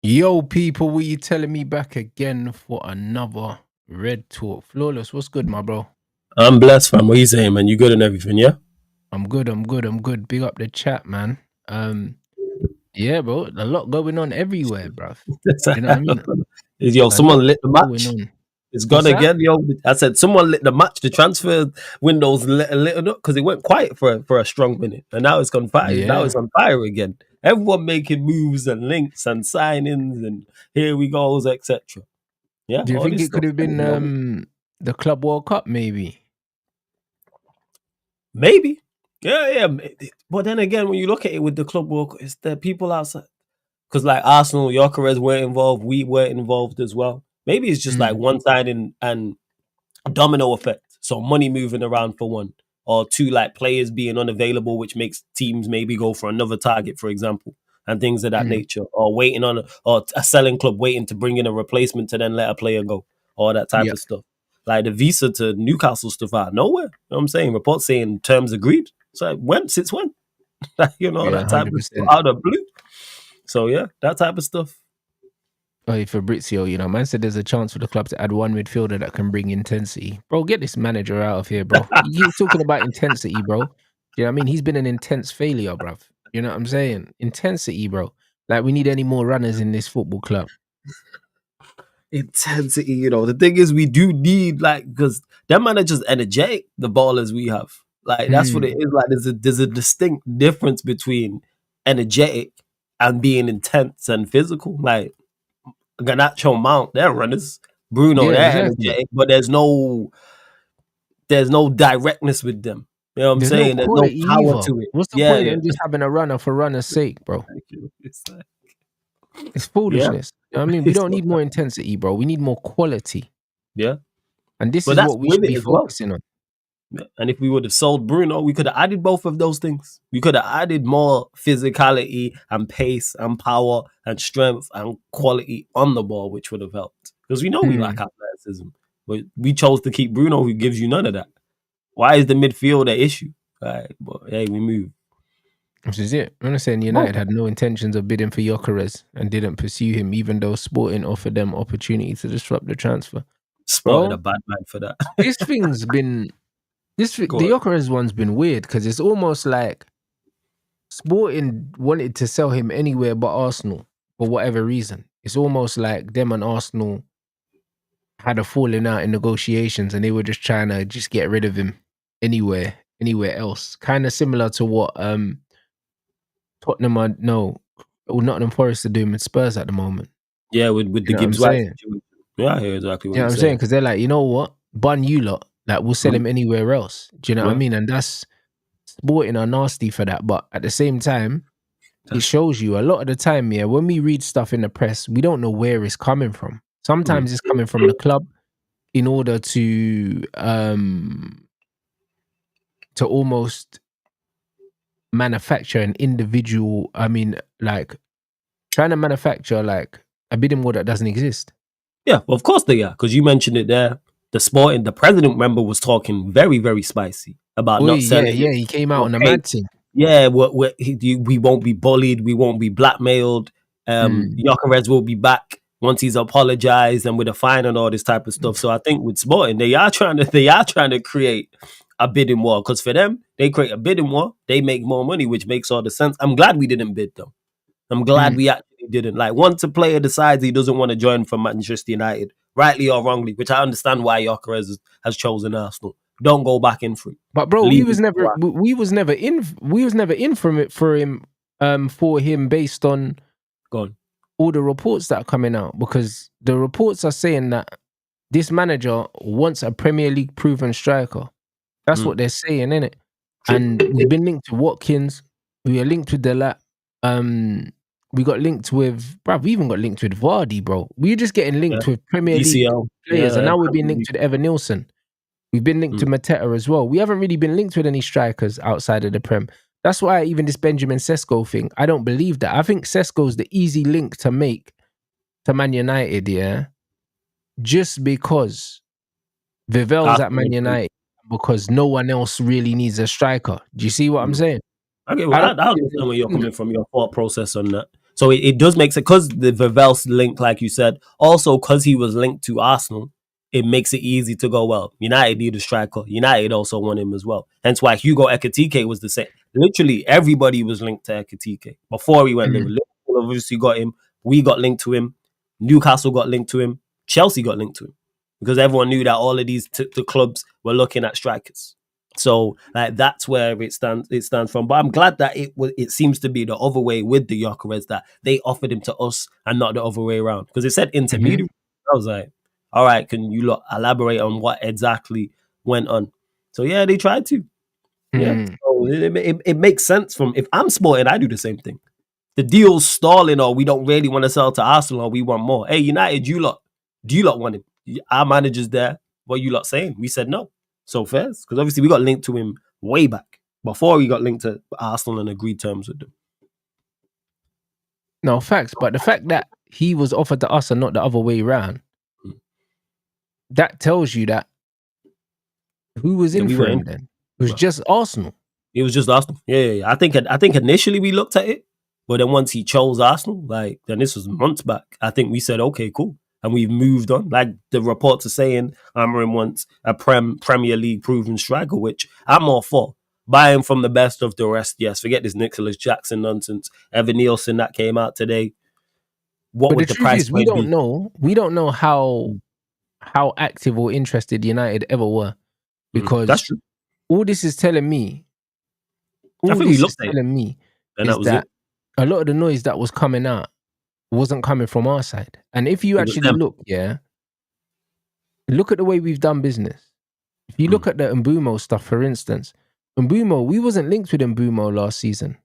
Yo, people, what you telling me back again for another Red Talk? Flawless, what's good, my bro? I'm blessed, fam. What you saying, man? You good and everything, yeah? I'm good. Big up the chat, man. Um, yeah, bro, a lot going on everywhere, bruv. You know what I mean? Yo, A lot someone lit the going match. on. It's gone What's that? again, yo. I said someone lit the match. The transfer windows lit a little up because it went quiet for a strong minute, and now it's gone fire. Now Yeah. it's on fire again. Everyone making moves and links and signings, and here we goes, etc. Yeah, Do you all think this it could stuff. have been the Club World Cup, maybe? Maybe, yeah. But then again, when you look at it with the club work, it's the people outside. Because like Arsenal, Gyökeres weren't involved, we weren't involved as well. Maybe it's just like Mm, one side and domino effect. So money moving around for one, or two, like players being unavailable, which makes teams maybe go for another target, for example, and things of that mm. nature, or waiting on or a selling club waiting to bring in a replacement to then let a player go, all that type Yeah, of stuff. Like the visa to Newcastle stuff out of nowhere. You know what I'm saying? Reports saying terms agreed. So like, when? Since when? yeah, That type of stuff 100%. out of blue. So yeah, that type of stuff. Hey, Fabrizio, man said there's a chance for the club to add one midfielder that can bring intensity. Bro, get this manager out of here, bro. You keep talking about intensity, bro. You know what I mean? He's been an intense failure, bruv. You know what I'm saying? Intensity, bro. Like, we need any more runners in this football club. Intensity, the thing is we do need like because them man are just energetic, the ballers we have. Like that's what it Mm. is. Like there's a distinct difference between energetic and being intense and physical. Like Garnacho Mount, they're runners. Bruno, Yeah, they're exactly. energetic, but there's no directness with them. You know what I'm There's no saying? There's no quality power either. to it. What's the Yeah, point yeah. in just having a runner for runner's sake, bro? Thank you. It's Yeah. foolishness. You know what I mean? We don't need more intensity, bro. We need more quality. Yeah. And this But is that's what we with should it be as well. focusing on. Yeah. And if we would have sold Bruno, we could have added both of those things. We could have added more physicality and pace and power and strength and quality on the ball, which would have helped. Because we know we lack Mm. athleticism. But we chose to keep Bruno, who gives you none of that. Why is the midfield an issue? Right. But hey, we move. Which is it. I'm saying Oh, United had no intentions of bidding for Gyökeres and didn't pursue him, even though Sporting offered them opportunity to disrupt the transfer. spotted a Bro, bad man for that. this thing's been Go the on. Gyökeres one's been weird because it's almost like Sporting wanted to sell him anywhere but Arsenal for whatever reason. It's almost like them and Arsenal had a falling out in negotiations and they were just trying to just get rid of him anywhere else. Kind of similar to what Tottenham are no, or Nottingham Forest are doing with Spurs at the moment. Yeah, with You the know what I'm Gibbs White saying? situation. Yeah, I hear exactly what You know you're what I'm saying? saying. Because they're like, you know what? Bun you lot. Like, we'll sell Mhm. him anywhere else. Do you know what I Yeah, mean? And that's Sporting are nasty for that. But at the same time, it that's shows you a lot of the time, yeah, when we read stuff in the press, we don't know where it's coming from. mm. Sometimes it's coming from the club in order to almost manufacture an individual, I mean, like trying to manufacture like a bidding war that doesn't exist. Yeah, well, of course they are, because you mentioned it there. The president member was talking very, very spicy about Oh not yeah, selling yeah, him. he came out on a Okay, mad thing. yeah, we won't be bullied, we won't be blackmailed. Mm. Yokerez will be back once he's apologized and with a fine and all this type of stuff. So I think with Sporting, they are trying to create a bidding war because for them, they create a bidding war, they make more money, which makes all the sense. I'm glad we didn't bid though. I'm glad Mm. we actually didn't. Like, once a player decides he doesn't want to join from Manchester United, rightly or wrongly, which I understand why Gyökeres has chosen Arsenal, don't go back in for it. But bro, Leave him to us. we was never in from it for him based on Go on. all the reports that are coming out because the reports are saying that this manager wants a Premier League proven striker. That's Mm. what they're saying, innit? And we've been linked to Watkins. We are linked with Delap. Um, we got linked with, bro. We even got linked with Vardy, bro. We're just getting Yeah. linked with Premier League DCL. players, and Yeah. now we're being linked with Evan Nielsen. We've been linked Mm. to Mateta as well. We haven't really been linked with any strikers outside of the Prem. That's why even this Benjamin Sesko thing, I don't believe that. I think Sesko's the easy link to make to Man United, yeah, just because Vivel's at Man Arsenal. United because no one else really needs a striker. Do you see what I'm Mm. saying? Okay, well, I I don't think understand there's where you're a thing. coming from, your thought process on that. So it does make sense because the Vervel's link, like you said, also because he was linked to Arsenal, it makes it easy to go, well, United need a striker. United also want him as well. Hence why Hugo Ekitike was the same. Literally everybody was linked to Ekitike before he went Mhm. Liverpool. Liverpool obviously got him. We got linked to him. Newcastle got linked to him. Chelsea got linked to him because everyone knew that all of these the clubs were looking at strikers. So like that's where it stands. It stands from. But I'm glad that it seems to be the other way with the Gyökeres, that they offered him to us and not the other way around, because it said Mhm. intermediary. I was like, all right, can you elaborate on what exactly went on? So yeah, they tried to. Yeah, Mm. so it makes sense. From if I'm Sporting, I do the same thing. The deal's stalling, or we don't really want to sell to Arsenal, or we want more. Hey, United, do you lot want him? Our manager's there. What you lot saying? We said no. So fairs, because obviously we got linked to him way back before we got linked to Arsenal and agreed terms with them. No facts, but the fact that he was offered to us and not the other way around, Mm. that tells you that who was Yeah, in we for were him in. then? It was just Arsenal. It was just Arsenal. Yeah. I think initially we looked at it, but then once he chose Arsenal, like then this was months back. I think we said, okay, cool, and we've moved on. Like the reports are saying, Amarim wants a Premier League proven striker, which I'm all for. Buying from the best of the rest, yes. Forget this Nicholas Jackson nonsense. Evan Nielsen that came out today. What But the would the truth price is, we point don't be? know. We don't know how active or interested United ever were, That's because true. all this is telling me, I all think we this is looked at it, telling me and is that was that it. a lot of the noise that was coming out wasn't coming from our side. And if you It was actually them. look, yeah, look at the way we've done business. If you Mm. look at the Mbumo stuff, for instance, Mbumo, we wasn't linked with Mbumo last season.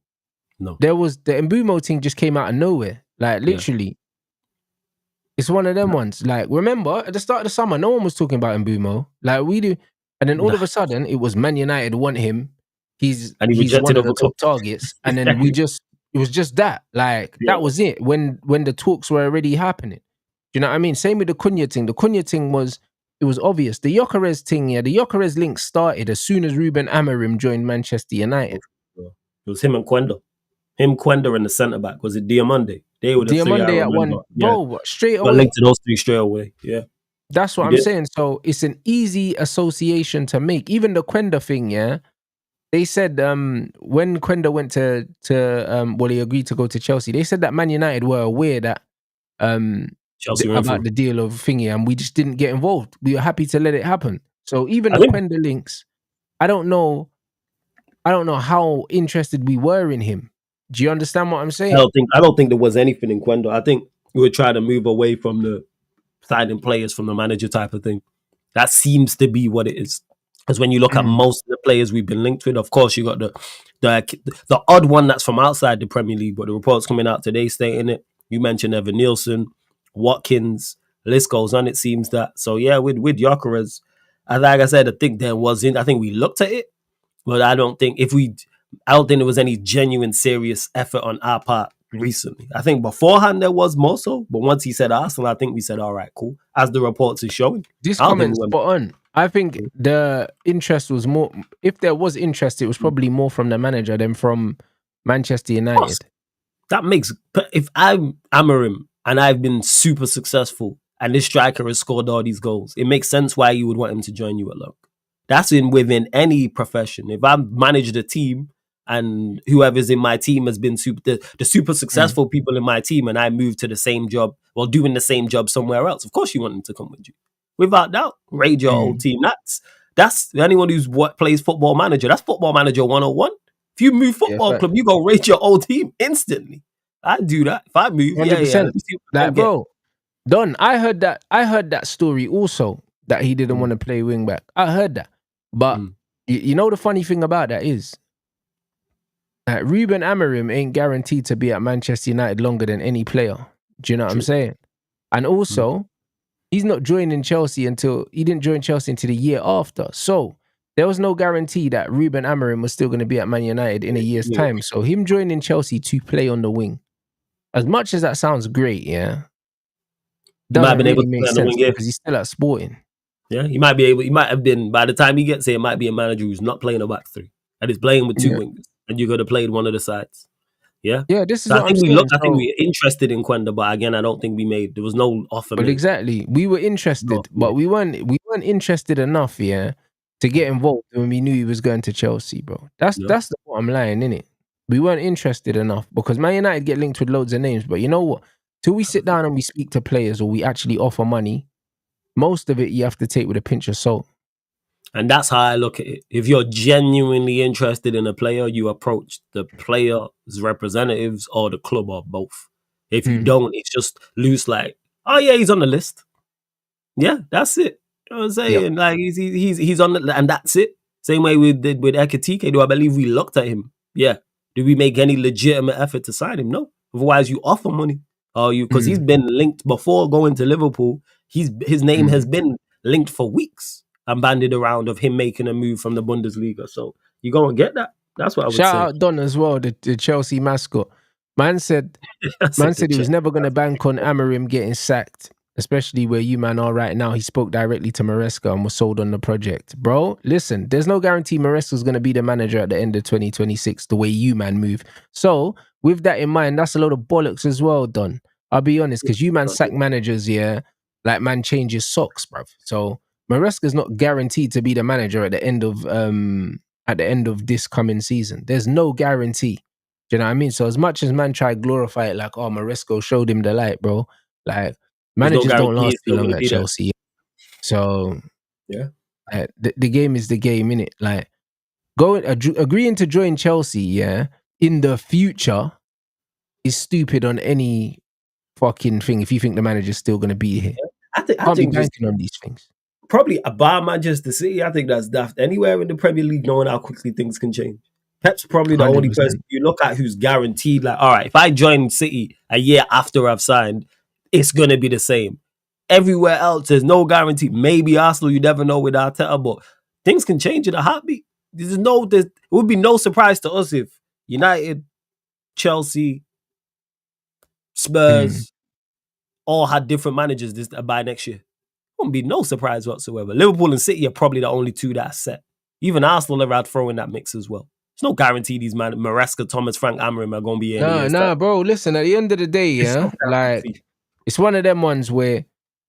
No. There was the Mbumo thing just came out of nowhere. Like Yeah. literally, it's one of them ones. Like, remember at the start of the summer, no one was talking about Mbumo. Like we do, and then all of Nah. a sudden, it was Man United want him. And he He's one rejected of the other top clubs. targets, and then we just it was just that. Like Yeah. that was it. When the talks were already happening. Do you know what I mean? Same with the Cunha thing. The Cunha thing was, it was obvious. The Gyökeres thing, yeah, the Gyökeres link started as soon as Ruben Amorim joined Manchester United. It was him and Quenda. Him, Quenda, and the centre back. Was it Diamande? They were the three I Diamande at remember. one, Yeah. bro, straight Got linked away. to those three straight away. Yeah. That's what We I'm did. saying. So it's an easy association to make. Even the Quenda thing, yeah. They said when Quenda went well, he agreed to go to Chelsea. They said that Man United were aware that Chelsea went about through. the deal of thingy, and we just didn't get involved. We were happy to let it happen. So even I the think Quenda links, I don't know how interested we were in him. Do you understand what I'm saying? I don't think there was anything in Quenda. I think we were trying to move away from the signing players from the manager type of thing. That seems to be what it is. Because when you look at Mm. most of the players we've been linked with, of course you got the odd one that's from outside the Premier League, but the reports coming out today stating it. You mentioned Evan Nielsen, Watkins, list goes on. It seems that. So yeah, with Gyökeres, like I said, I think there wasn't. I think we looked at it, but I don't think there was any genuine serious effort on our part recently. I think beforehand there was more so, but once he said Arsenal, I think we said, all right, cool. As the reports is showing, This I don't think we comment's went. spot on. I think the interest was more. If there was interest, it was probably more from the manager than from Manchester Plus, United. that makes, if I'm Amarim and I've been super successful and this striker has scored all these goals, it makes sense why you would want him to join you at Look. That's within any profession. If I've managed a team and whoever's in my team has been the super Mm. successful people in my team, and I move to the same job while doing the same job somewhere else, of course you want them to come with you. Without doubt, raid your old Mm. team. That's anyone who's plays football manager. That's football manager 101. If you move Yeah, football fact. club, you go rate your old team instantly. I do that. If I move, yeah. 100%. Let me see what I Like, can get. bro, Don, I heard that. I heard that story also, that he didn't Mm, want to play wing back. I heard that, but mm, you know the funny thing about that is that Ruben Amorim ain't guaranteed to be at Manchester United longer than any player. Do you know what I'm true. saying? And Mm, also, he's not joining Chelsea until he didn't join Chelsea until the year after. So there was no guarantee that Ruben Amorim was still going to be at Man United in a year's yeah. time. So him joining Chelsea to play on the wing, as much as that sounds great, yeah, He might have doesn't been able really to make play on the sense wing here. because he's still at Sporting. Yeah, he might be able. He might have been by the time he gets here. It might be a manager who's not playing a back three and is playing with two Yeah. wingers, and you could have played one of the sides. Yeah. Yeah, this is So I what I'm think we saying. looked. I think So, we were interested in Quenda, but again, I don't think we made. There was no offer but made. exactly, we were No, interested, yeah. but we weren't interested enough, yeah, to get involved when we knew he was going to Chelsea, bro. That's No. that's the bottom line, innit? We weren't interested enough because Man United get linked with loads of names, but you know what? Till we sit down and we speak to players or we actually offer money, most of it you have to take with a pinch of salt. And that's how I look at it. If you're genuinely interested in a player, you approach the player's representatives or the club or both. If you Mm, don't, it's just loose like, oh yeah, he's on the list. Yeah, that's it. You know what I'm yep. saying? Like he's on the, and that's it. Same way we did with Ekatike. Do I believe we looked at him? Yeah. Did we make any legitimate effort to sign him? No. Otherwise, you offer money. Or you because he's Mm, been linked before going to Liverpool. His name has mm. been linked for weeks and bandied around of him making a move from the Bundesliga. So you go and get that. That's what I would Shout say. out Don as well, the Chelsea mascot. Man said I said Man to said he was check. never going to bank on Amarim getting sacked, especially where you man are right now. He spoke directly to Maresca and was sold on the project. Bro, listen, there's no guarantee Maresca's going to be the manager at the end of 2026 the way you man move. So, with that in mind, that's a load of bollocks as well, Don. I'll be honest, because you man sack managers, yeah, like man changes socks, bruv. So, Maresca's not guaranteed to be the manager at the end of this coming season. There's no guarantee. Do you know what I mean? So as much as man try to glorify it like, oh, Maresco showed him the light, bro. Like There's no managers don't guarantee last he's too still long going to at be there. Chelsea. So Yeah. the game is the game, innit? Like agreeing to join Chelsea, yeah, in the future is stupid on any fucking thing. If you think the manager's still going to be here, I can't be think just banking on these things. probably a bar Manchester City. I think that's daft. Anywhere in the Premier League, knowing how quickly things can change. Pep's probably the Hundred only person percent. you look at who's guaranteed. Like, all right, if I join City a year after I've signed, it's gonna be the same. Everywhere else, there's no guarantee. Maybe Arsenal, you never know with Arteta, but things can change in a heartbeat. It would be no surprise to us if United, Chelsea, Mm. Spurs all had different managers by next year. Wouldn't be no surprise whatsoever. Liverpool and City are probably the only two that are set. Even Arsenal are out throwing that mix as well. There's no guarantee these man Maresca, Thomas, Frank Amarim are going to be here in a year's time. Nah, bro. Listen, at the end of the day, It's no yeah, guarantee. like it's one of them ones where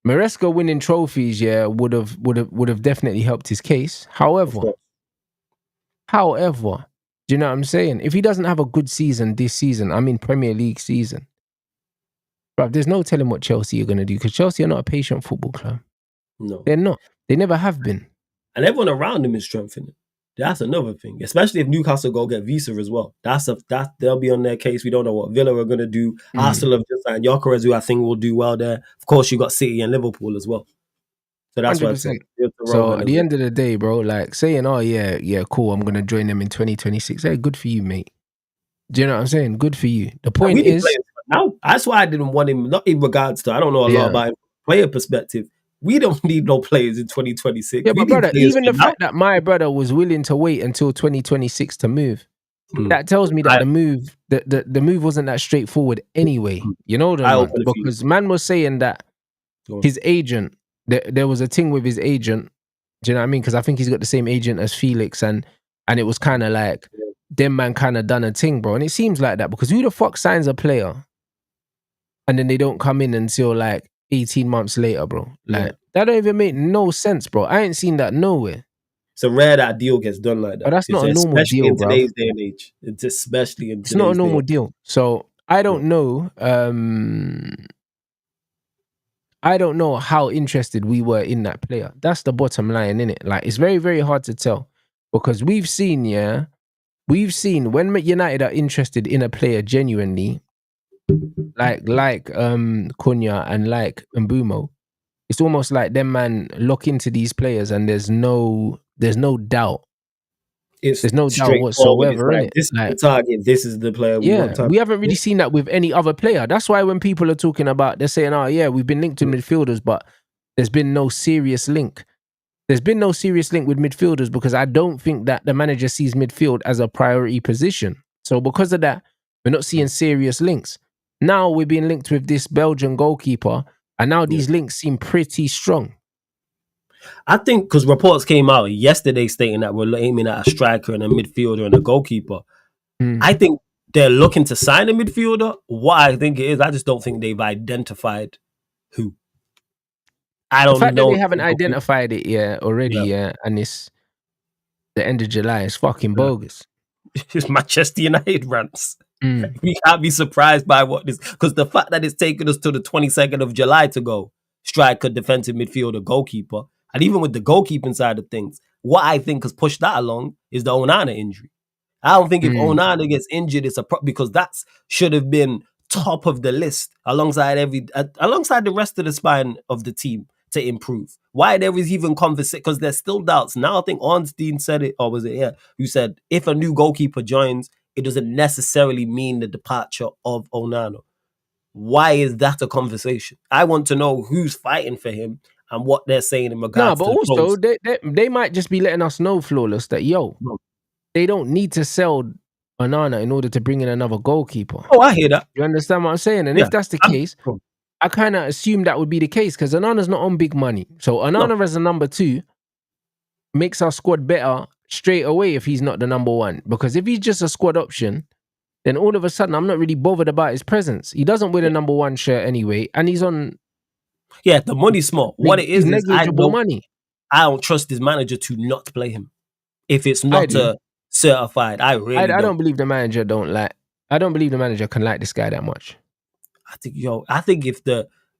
Maresca winning trophies, yeah, would have definitely helped his case. Of course. However, do you know what I'm saying? If he doesn't have a good season this season, I mean Premier League season, but there's no telling what Chelsea are going to do because Chelsea are not a patient football club. No. They're not. They never have been. And everyone around him is strengthening. That's another thing, especially if Newcastle go get Visa as well. That they'll be on their case. We don't know what Villa are going to do. Arsenal have just signed Gyökeres, who I think will do well there. Of course, you got City and Liverpool as well. So that's what I'm 100%. saying. So at the end of the day, bro, like saying, oh yeah, cool, I'm going to join them in 2026. Hey, good for you, mate. Do you know what I'm saying? Good for you. The point we need is, players now. That's why I didn't want him. Not in regards to I don't know a lot yeah. about him, player perspective. We don't need no players in 2026. Yeah, We but need brother, players even for the now. fact that my brother was willing to wait until 2026 to move, that tells me that the move wasn't that straightforward anyway. You know what I I mean? open the field. Because man was saying that his agent, there was a thing with his agent. Do you know what I mean? Because I think he's got the same agent as Felix, and it was kind of like them man kind of done a thing, bro. And it seems like that because who the fuck signs a player and then they don't come in until like 18 months later, bro? Like that don't even make no sense, bro. I ain't seen that nowhere. It's a rare that deal gets done like that. But that's not a normal especially deal, in bro. today's day and age. It's especially in It's not a today's day. normal deal. So I don't know. I don't know how interested we were in that player. That's the bottom line, innit? Like it's very, very hard to tell because we've seen when United are interested in a player genuinely, like Cunha and like Mbumo, it's almost like them man lock into these players and there's no doubt. It's There's no doubt straightforward. whatsoever, It's like innit? this is Like, the target. This is the player we want. yeah, we haven't really seen that with any other player. That's why when people are talking about, they're saying, oh yeah, we've been linked to midfielders, but there's been no serious link. There's been no serious link with midfielders because I don't think that the manager sees midfield as a priority position. So because of that, we're not seeing serious links. Now we're being linked with this Belgian goalkeeper, and now these links seem pretty strong. I think because reports came out yesterday stating that we're aiming at a striker and a midfielder and a goalkeeper. I think they're looking to sign a midfielder. What I think it is, I just don't think they've identified who. I The fact don't that know. they haven't identified it yet already, Yeah, and it's the end of July, is fucking yeah. bogus. It's Manchester United rants. Mm. We can't be surprised by what this, because the fact that it's taken us to the 22nd of July to go striker, defensive midfielder, goalkeeper, and even with the goalkeeping side of things, what I think has pushed that along is the Onana injury. I don't think if Mm. Onana gets injured, it's because that should have been top of the list alongside alongside the rest of the spine of the team to improve. Why there is even conversation, because there's still doubts. Now I think Ornstein said it, or was it here, who said if a new goalkeeper joins, it doesn't necessarily mean the departure of Onana. Why is that a conversation? I want to know who's fighting for him and what they're saying in No, regards but to the also pros. they might just be letting us know, Flawless, that they don't need to sell Onana in order to bring in another goalkeeper. Oh, I hear that. You understand what I'm saying? And Yeah. if that's the case, I kind of assume that would be the case because Onana's not on big money. So Onana as a number 2 makes our squad better straight away if he's not the number 1. Because if he's just a squad option, then all of a sudden I'm not really bothered about his presence. He doesn't wear the number 1 shirt anyway, and he's on. Yeah, the money's small. What it is negligible money. I don't trust his manager to not play him if it's I not do. certified. I really I don't believe the manager I don't believe the manager can like this guy that much. I think if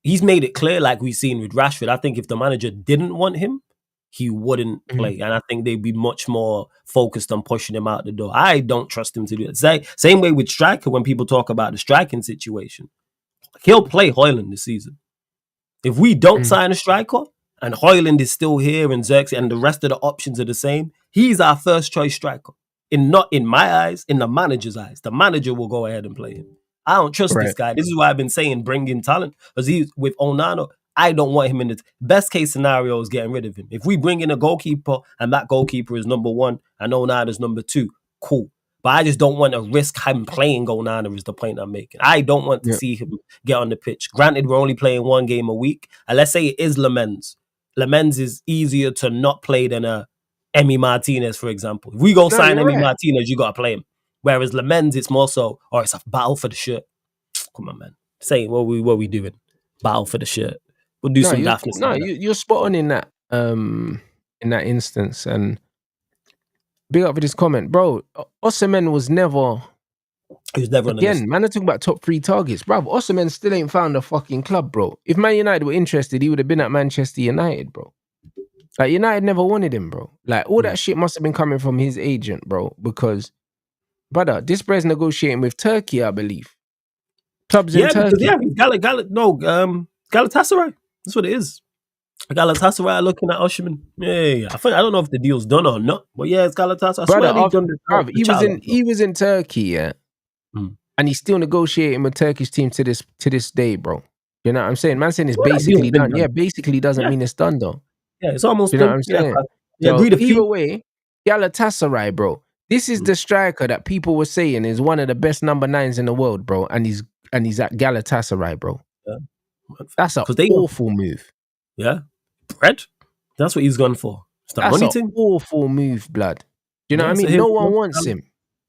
he's made it clear, like we've seen with Rashford, I think if the manager didn't want him, he wouldn't play. And I think they'd be much more focused on pushing him out the door. I don't trust him to do it. Same way with striker, when people talk about the striking situation, he'll play Højlund this season. If we don't sign a striker and Højlund is still here and Xerxes and the rest of the options are the same, he's our first choice striker. Not in my eyes, in the manager's eyes. The manager will go ahead and play him. I don't trust this guy. This is why I've been saying bring in talent. Because he's with Onana, I don't want him in the best case scenario is getting rid of him. If we bring in a goalkeeper and that goalkeeper is number 1 and Onana is number 2, cool. But I just don't want to risk him playing Onana is the point I'm making. I don't want to see him get on the pitch. Granted, we're only playing 1 game a week. And let's say it is Lamens. Lamens is easier to not play than a Emi Martinez, for example. If we go sign Emi Martinez, you got to play him. Whereas Lamens, it's more so, it's a battle for the shirt. Come on, man. Saying what we doing? Battle for the shirt. We'll do some daftness. No, you're spot on in that instance. And big up for this comment, bro. Osimhen was never. He was never on the list. Man, I talking about top 3 targets, bro. Osimhen still ain't found a fucking club, bro. If Man United were interested, he would have been at Manchester United, bro. Like United never wanted him, bro. Like all that shit must have been coming from his agent, bro. Because, brother, this bro's negotiating with Turkey, I believe. Clubs in Turkey. Galatasaray. That's what it is. Galatasaray looking at Osimhen. Yeah. I don't know if the deal's done or not, but yeah, it's Galatasaray. He was in Turkey, yeah, and he's still negotiating with Turkish teams to this day, bro. You know what I'm saying? Man saying it's basically done. Yeah, basically doesn't mean it's done though. Yeah, it's almost done. You know what I'm saying? So either way, Galatasaray, bro. This is the striker that people were saying is one of the best number 9s in the world, bro, and he's at Galatasaray, bro. Yeah. That's an awful move. Yeah, bread. That's what he's gone for. It's the money thing. Awful move, blood. You know what I mean? No one wants him.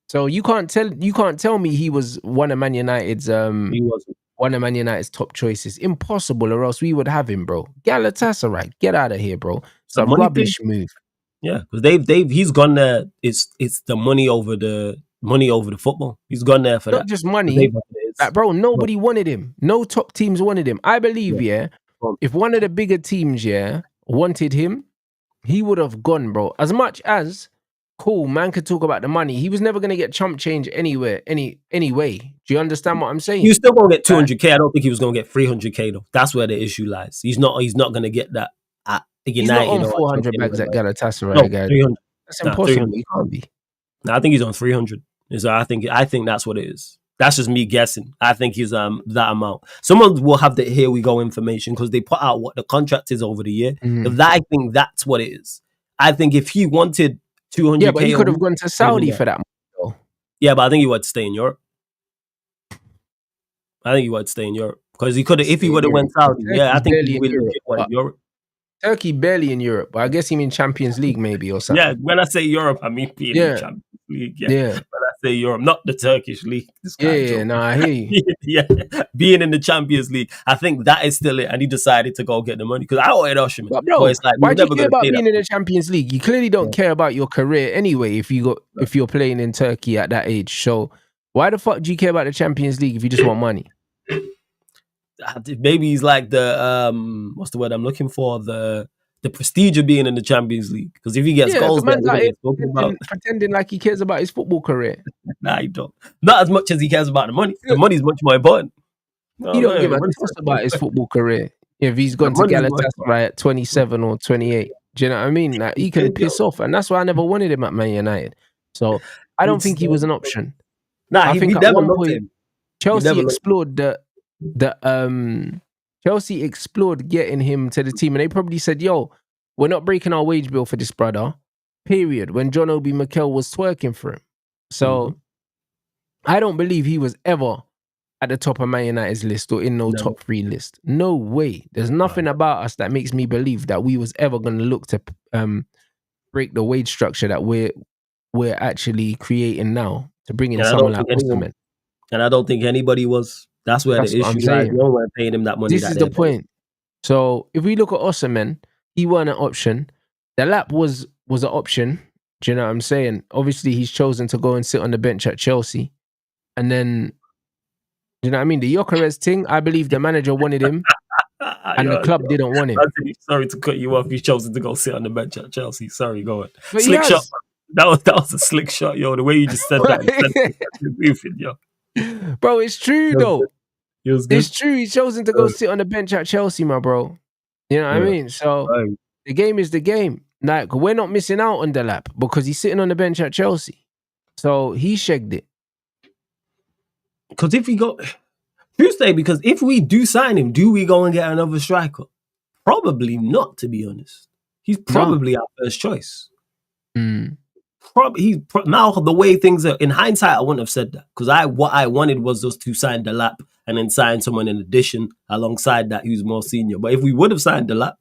So you can't tell me he was one of Man United's one of Man United's top choices. Impossible, or else we would have him, bro. Galatasaray, get out of here, bro. It's a rubbish move. Yeah, because he's gone there. It's the money over the football. He's gone there for not just money. Like, bro, nobody wanted him. No top teams wanted him. I believe, if one of the bigger teams, wanted him, he would have gone, bro. As much as cool, man could talk about the money. He was never gonna get chump change anywhere, anyway. Do you understand what I'm saying? You're still gonna get 200k. I don't think he was gonna get 300k though. That's where the issue lies. He's not gonna get that at United. He's not on 400 bags at Galatasaray, guys. 300. That's impossible. He can't be. No, I think he's on 300. So I think that's what it is. That's just me guessing. I think he's that amount. Someone will have the here we go information because they put out what the contract is over the year. I think that's what it is. I think if he wanted 200k, yeah, but he could have gone to Saudi for that. Yeah, but I think he would stay in Europe. Because he could have, if he would have went Saudi. Yeah, I think he would have in Europe. Turkey barely in Europe, but I guess he means Champions League maybe or something. Yeah, when I say Europe, I mean in Champions League. Yeah. When I say Europe, not the Turkish league. This guy Yeah, joke. no, I hear you. Yeah, being in the Champions League, I think that is still it. And he decided to go get the money because I wanted Osimhen, But but bro, it's like we why were do you never care going to about pay that. being in the Champions League? You clearly don't care about your career anyway. If you're playing in Turkey at that age, so why the fuck do you care about the Champions League if you just want money? Maybe he's like the what's the word I'm looking for? The prestige of being in the Champions League. Because if he gets Yeah, the goals there, man's we're out gonna here get spoken about. pretending like he cares about his football career. Nah, he don't. Not as much as he cares about the money. The Look, money's much more important. he No, don't give man, a toss about his football career. If he's the gone to money's more important. Galatasaray at 27 or 28, do you know what I mean? Like he can piss off, and that's why I never wanted him at Man United. So I don't think he was an option. Nah, I we think at never one looked at point him. Chelsea never looked- explored Chelsea explored getting him to the team, and they probably said, "Yo, we're not breaking our wage bill for this brother." Period. When John Obi Mikel was twerking for him, so I don't believe he was ever at the top of Man United's list or in no top 3 list. No way. There's nothing about us that makes me believe that we was ever going to look to break the wage structure that we're actually creating now to bring in And I someone don't like think Osimhen. And I don't think anybody was. That's where That's the what I'm issue lies. saying. No one paying him that money. This is the point. So if we look at Osimhen, he weren't an option. The lap was an option. Do you know what I'm saying? Obviously, he's chosen to go and sit on the bench at Chelsea. And then, do you know what I mean? The Gyökeres thing, I believe the manager wanted him and the club didn't want him. Sorry to cut you off. He's chosen to go sit on the bench at Chelsea. Sorry, go on. But Slick shot. That was a slick shot, yo. The way you just said that, yo. Bro, it's true though. It was good. It's true. He's chosen to go sit on the bench at Chelsea, my bro. You know what I mean? So the game is the game. Like we're not missing out on the lap because he's sitting on the bench at Chelsea. So he shagged it. Because if we go Tuesday, because if we do sign him, do we go and get another striker? Probably not, to be honest. He's probably our first choice. Now the way things are, in hindsight, I wouldn't have said that because what I wanted was us to sign the lap and then sign someone in addition alongside that who's more senior. But if we would have signed the lap,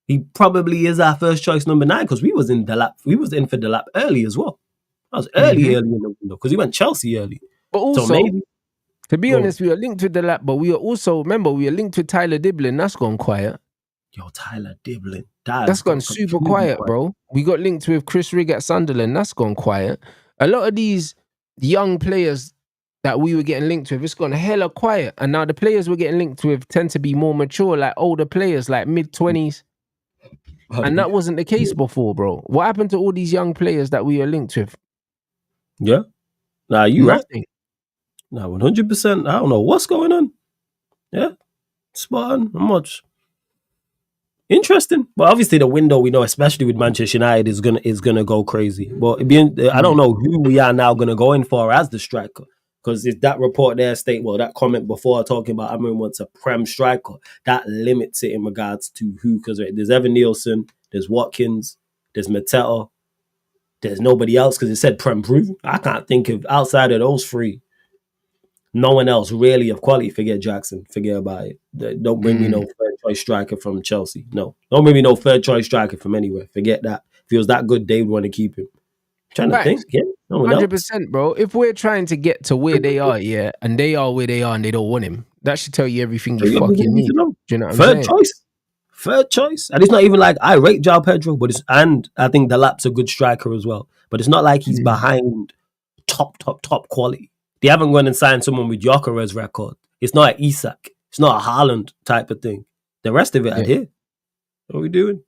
he probably is our first choice number 9 because we was in the lap. We was in for the lap early as well. I was early in the window because he went Chelsea early. But also, so maybe, to be honest, we were linked with the lap, but we were also, remember, we were linked with Tyler Diblin. That's gone quiet. Yo, Tyler Diblin. That's gone super quiet, bro. We got linked with Chris Rigg at Sunderland. That's gone quiet. A lot of these young players that we were getting linked with, it's gone hella quiet. And now the players we're getting linked with tend to be more mature, like older players, like mid-20s. And that wasn't the case before, bro. What happened to all these young players that we were linked with? Yeah. Nah, you Nothing. Right. Nah, 100%. I don't know what's going on. Yeah. Spot on. Not much. Interesting. But obviously the window, we know, especially with Manchester United, is gonna go crazy. But I don't know who we are now gonna go in for as the striker. Because if that report there that comment before talking about Amorim wants a Prem striker, that limits it in regards to who. Because there's Evan Nielsen, there's Watkins, there's Mateta, there's nobody else because it said Prem proven. I can't think of, outside of those 3, no one else really of quality. Forget Jackson. Forget about it. Don't bring me no third choice striker from Chelsea. No. Don't bring me no third choice striker from anywhere. Forget that. If he was that good, they would want to keep him. I'm trying to think. Yeah, no one 100%, bro. If we're trying to get to where they are, yeah, and they are where they are and they don't want him, that should tell you everything you fucking need. Do you know what I'm saying? Third choice. And it's not even like I rate João Pedro, and I think the Lap's a good striker as well. But it's not like he's behind top quality. They haven't gone and signed someone with Gyökeres record. It's not an Isak. It's not a Haaland type of thing. The rest of it, I hear. What are we doing?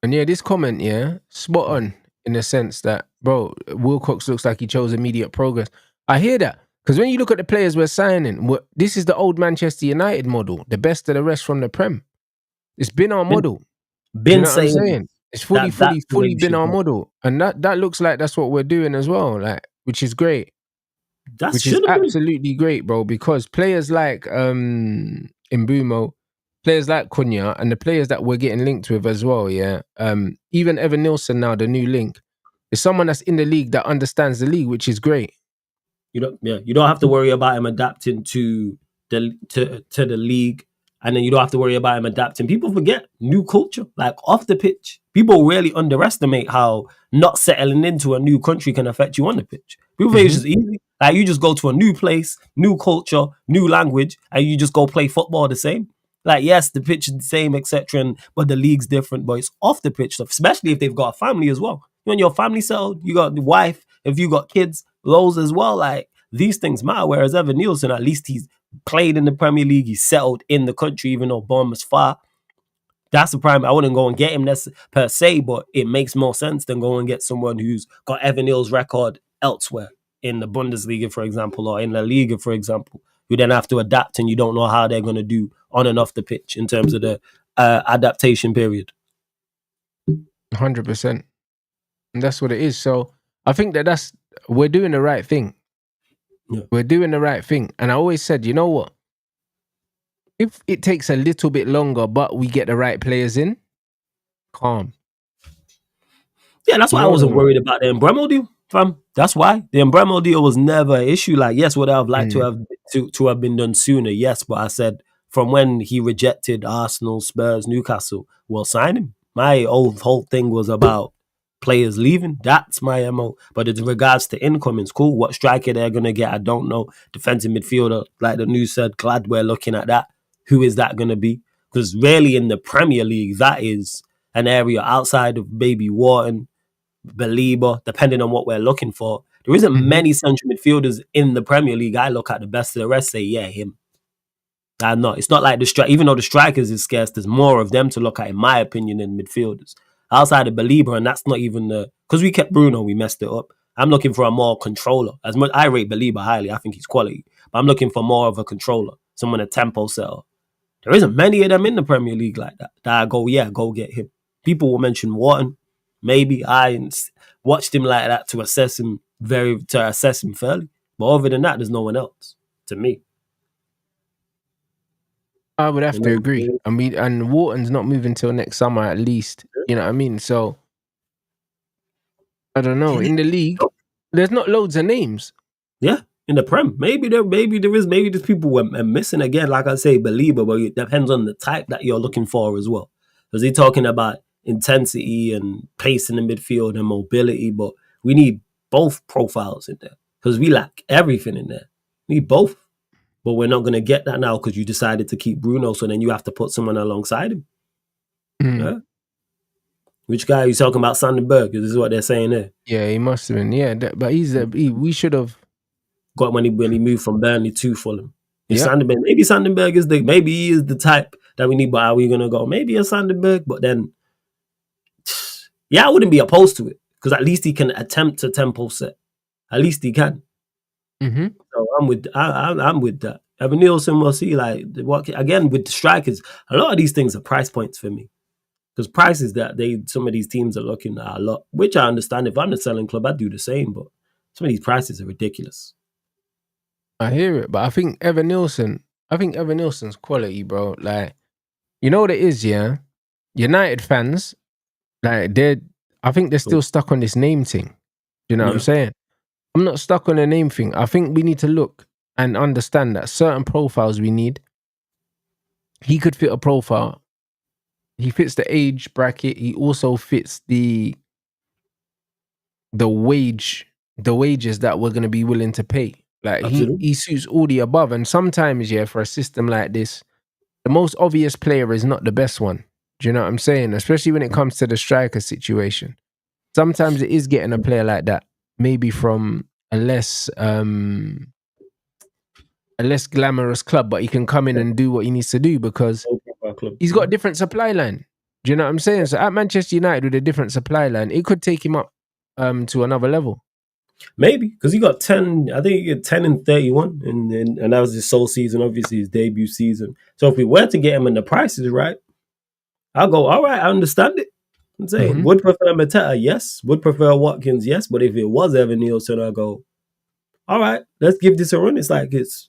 And yeah, this comment, spot on in the sense that, bro, Wilcox looks like he chose immediate progress. I hear that. Because when you look at the players we're signing, this is the old Manchester United model, the best of the rest from the Prem. It's been our model. Been saying. It's fully been our model. And that looks like that's what we're doing as well, like, which is great. Which is absolutely great, bro, because players like Mbumo, players like Cunha, and the players that we're getting linked with as well, even Evan Nielsen now, the new link, is someone that's in the league that understands the league, which is great. You don't have to worry about him adapting to the league, and then you don't have to worry about him adapting. People forget new culture, like off the pitch. People really underestimate how not settling into a new country can affect you on the pitch. People think it's Hmm. just easy. Like you just go to a new place, new culture, new language, and you just go play football the same. Like yes, the pitch is the same, etc. But the league's different. But it's off the pitch stuff, especially if they've got a family as well. When your family settled, you got the wife. If you got kids, those as well. Like these things matter. Whereas Evan Nielsen, at least he's played in the Premier League. He's settled in the country, even though Bournemouth's far. That's the prime. I wouldn't go and get him per se, but it makes more sense than go and get someone who's got Evan Neal's record elsewhere in the Bundesliga, for example, or in La Liga, for example. You then have to adapt, and you don't know how they're going to do on and off the pitch in terms of the adaptation period. 100%. And that's what it is. So I think that we're doing the right thing. Yeah. We're doing the right thing. And I always said, you know what? If it takes a little bit longer, but we get the right players in, calm. Yeah, that's why You I know what I wasn't mean? worried about the Embremo deal, fam. That's why the Embremo deal was never an issue. Like, yes, would I have liked to have been done sooner? Yes, but I said from when he rejected Arsenal, Spurs, Newcastle, we'll sign him. My whole thing was about players leaving. That's my MO. But in regards to income, it's cool. What striker they're gonna get, I don't know. Defensive midfielder, like the news said, glad we're looking at that. Who is that gonna be? Because really in the Premier League, that is an area outside of maybe Wharton, Belieber, depending on what we're looking for. There isn't Mhm. many central midfielders in the Premier League. I look at the best of the rest, say, yeah, him. I'm not. It's not like even though the strikers is scarce, there's more of them to look at, in my opinion, than midfielders. Outside of Belieber, and that's not even because we kept Bruno, we messed it up. I'm looking for a more controller. As much I rate Belieber highly, I think he's quality, but I'm looking for more of a controller, someone a tempo setter. There isn't many of them in the Premier League like that. That I go, yeah, go get him. People will mention Wharton. Maybe I watched him like that to assess him fairly. But other than that, there's no one else to me. I would have And to then, agree. I mean, and Wharton's not moving till next summer at least. You know what I mean? So I don't know. In the league, there's not loads of names. yeah, in the Prem, maybe there's people we're missing again. Like I say, Belieber, but it depends on the type that you're looking for as well. Because they're talking about intensity and pace in the midfield and mobility, but we need both profiles in there because we lack everything in there. We need both, but we're not going to get that now because you decided to keep Bruno. So then you have to put someone alongside him. Mm. Yeah. Which guy are you talking about? Sandenberg? This is what they're saying there. Yeah, he must have been. Yeah, but we should have. Got when he moved from Burnley to Fulham. If Yep. Sandenberg, maybe he is the type that we need, but are we gonna go? Maybe a Sandenberg, but then yeah, I wouldn't be opposed to it because at least he can attempt a tempo set. At least he can. Mm-hmm. So I'm with that. Evan Nielsen, we'll see. Like what again with the strikers, a lot of these things are price points for me because prices that some of these teams are looking at a lot, which I understand. If I'm the selling club, I'd do the same, but some of these prices are ridiculous. I hear it, but I think Evan Nielsen's quality, bro. Like, you know what it is, yeah? United fans, like I think they're still stuck on this name thing. You know what I'm Yeah, saying? I'm not stuck on the name thing. I think we need to look and understand that certain profiles we need. He could fit a profile. He fits the age bracket. He also fits the wages that we're gonna be willing to pay. Like absolutely. he suits all the above. And sometimes, yeah, for a system like this, the most obvious player is not the best one. Do you know what I'm saying? Especially when it comes to the striker situation. Sometimes it is getting a player like that, maybe from a less glamorous club, but he can come in and do what he needs to do because Club. he's got a different supply line. Do you know what I'm saying? So at Manchester United with a different supply line, it could take him up to another level. Maybe because he got 10. I think he got 10 and 31, and that was his sole season, obviously his debut season. So if we were to get him and the price is right, I'll go. All right, I understand it. I'm saying Mm-hmm. would prefer Mateta, yes. Would prefer Watkins, yes. But if it was Evan Nielsen, I go. All right, let's give this a run. It's like it's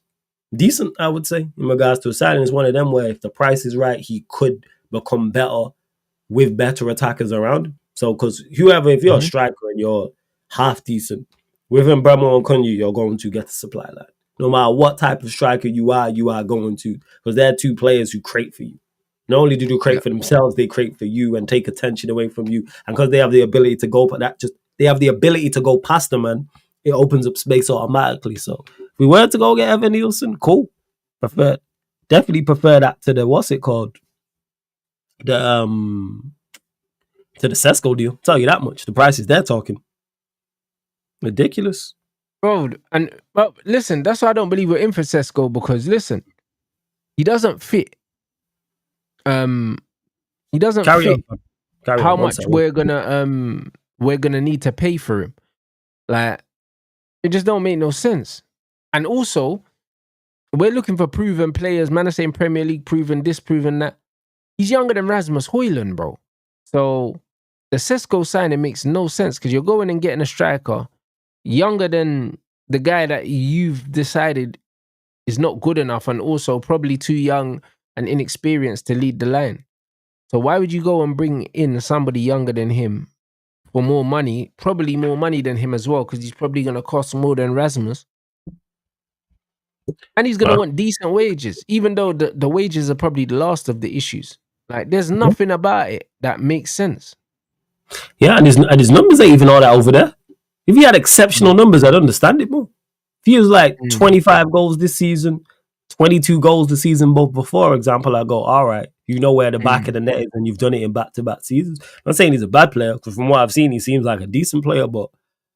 decent, I would say, in regards to a signing. It's one of them where if the price is right, he could become better with better attackers around him. So, because if you're a Mm-hmm. striker and you're half decent, with Mbemo and Kunyu, you're going to get the supply line. No matter what type of striker you are going to, because they're two players who create for you. Not only do they Yeah. create for themselves, they create for you and take attention away from you. And because they have the ability to go, but that just they have the ability to go past them, and it opens up space automatically. So if we were to go get Evan Nielsen, cool. Definitely prefer that to the what's it called? The to the Cesco deal. Tell you that much. The prices they're talking. Ridiculous. Bro, and but listen, that's why I don't believe we're in for Sesko, because listen, he doesn't fit. He doesn't Carry fit on. Carry how on. One much second. we're gonna need to pay for him. Like, it just don't make no sense. And also, we're looking for proven players. Man are saying Premier League proven this, proven that. He's younger than Rasmus Højlund, bro. So the Sesko signing makes no sense, because you're going and getting a striker younger than the guy that you've decided is not good enough, and also probably too young and inexperienced to lead the line. So why would you go and bring in somebody younger than him for more money? Probably more money than him as well, because he's probably going to cost more than Rasmus. And he's going to want decent wages, even though the wages are probably the last of the issues. Like, there's nothing about it that makes sense. Yeah, and his numbers ain't even all that over there. If he had exceptional numbers, I'd understand it more. If he was like 25 goals this season, 22 goals the season before, for example, I go, all right, you know where the back of the net is, and you've done it in back-to-back seasons. I'm not saying he's a bad player, because from what I've seen, he seems like a decent player, but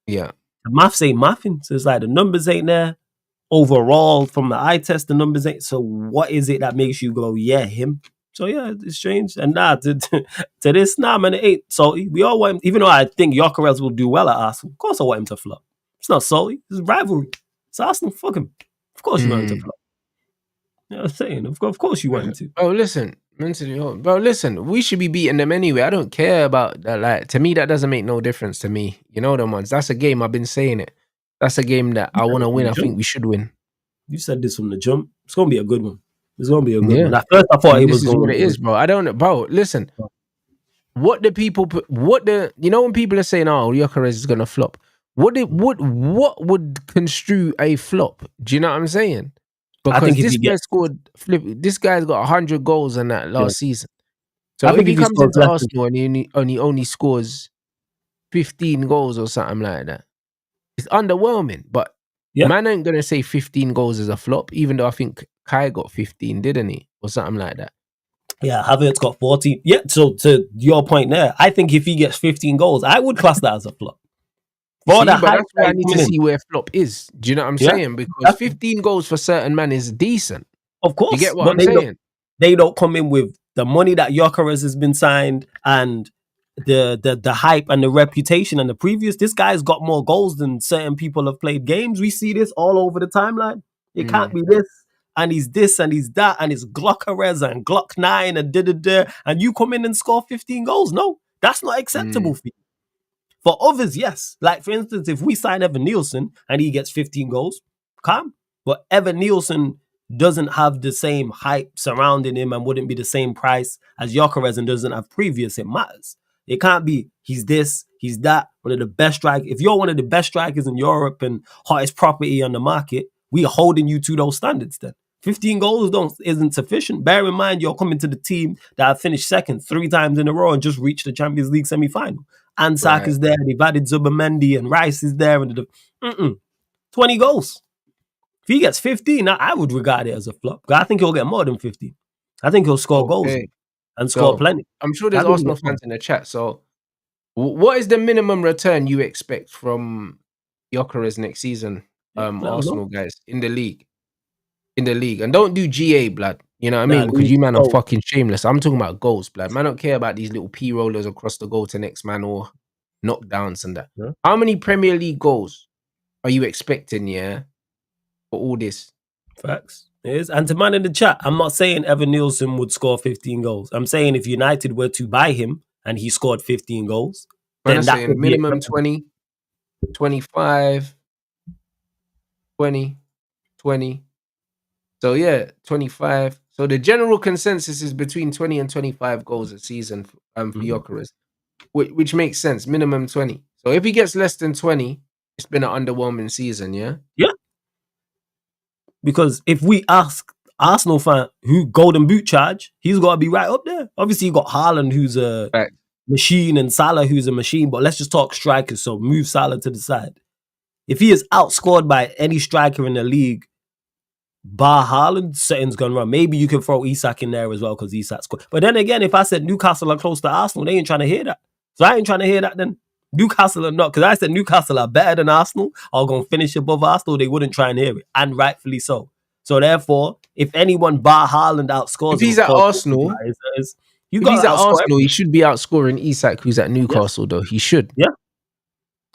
Yeah. the maths ain't mathing. So it's like the numbers ain't there. Overall, from the eye test, the numbers ain't. So what is it that makes you go, yeah, him? So yeah, it's strange. And to this, man, it ain't salty. We all want him, even though I think Gyökeres will do well at Arsenal. Of course I want him to flop. It's not salty. It's rivalry. It's Arsenal. Fuck him. Of course you want him to flop. You know what I'm saying? Of course you want him to. Oh, listen. Bro, listen, we should be beating them anyway. I don't care about that. Like, to me, that doesn't make no difference to me. You know them ones. That's a game. I've been saying it. That's a game that I want to win. I think we should win. You said this from the jump. It's gonna be a good one. It's gonna be a good one. At first, I thought And it this was is going what to it be. is, bro. I don't know, bro. Listen, what do people put? You know when people are saying, "Oh, Gyökeres is gonna flop." What would construe a flop? Do you know what I'm saying? I Because think if this he guy gets, scored. This guy's got 100 goals in that last season. I So if think he if he comes scores into less than, Arsenal and he only scores 15 goals or something like that, it's underwhelming. But man ain't gonna say 15 goals is a flop, even though I think Kai got 15, didn't he? Or something like that. yeah, Havertz got 14. Yeah, so to your point there, I think if he gets 15 goals, I would class that as a flop. For the See, but hype that's that why I is need to coming in, see where flop is. Do you know what I'm yeah, saying? Because that's, 15 goals for certain man is decent. of You course, get what but I'm saying? they don't come in with the money that Gyökeres has been signed, and the hype and the reputation and the previous. This guy's got more goals than certain people have played games. We see this all over the timeline. It can't be this, and he's this, and he's that, and it's Glockerez and Glock 9 and da, and you come in and score 15 goals. No, that's not acceptable for you. For others, yes. Like, for instance, if we sign Evan Nielsen and he gets 15 goals, calm. But Evan Nielsen doesn't have the same hype surrounding him and wouldn't be the same price as Gyökeres and doesn't have previous. It matters. It can't be he's this, he's that, one of the best strikers. If you're one of the best strikers in Europe and hottest property on the market, we are holding you to those standards then. 15 goals isn't sufficient. Bear in mind, you're coming to the team that have finished second 3 times in a row and just reached the Champions League semi-final. Ansak is there, they've added Zubamendi, and Rice is there. And 20 goals. If he gets 15, I would regard it as a flop. I think he'll get more than 15. I think he'll score goals and score plenty. I'm sure there's Arsenal fans in the chat. So what is the minimum return you expect from Gyökeres next season, Arsenal guys, in the league? In the league. And don't do GA, blood. You know what I mean? Because you man are fucking shameless. I'm talking about goals, blood. Man, I don't care about these little P rollers across the goal to next man or knockdowns and that. Yeah. How many Premier League goals are you expecting, for all this? Facts. It is. And to man in the chat, I'm not saying Evan Nielsen would score 15 goals. I'm saying if United were to buy him and he scored 15 goals, Man, then I'm that saying could be minimum 20, 25, 20, 20. So yeah, 25. So the general consensus is between 20 and 25 goals a season for Gyökeres, which makes sense. Minimum 20. So if he gets less than 20, it's been an underwhelming season, yeah? Yeah. Because if we ask Arsenal fan who golden boot charge, he's got to be right up there. Obviously, you got Haaland, who's a Fact. machine, and Salah, who's a machine. But let's just talk strikers. So move Salah to the side. If he is outscored by any striker in the league, bar Haaland, something's gone wrong. Maybe you can throw Isak in there as well because Isak's scored. But then again, if I said Newcastle are close to Arsenal, they ain't trying to hear that. So I ain't trying to hear that then. Newcastle are not, because I said Newcastle are better than Arsenal or going to finish above Arsenal, they wouldn't try and hear it. And rightfully so. So therefore, if anyone bar Haaland outscores If he's him, at Arsenal, he should be outscoring Isak, who's at Newcastle, though. He should. Yeah.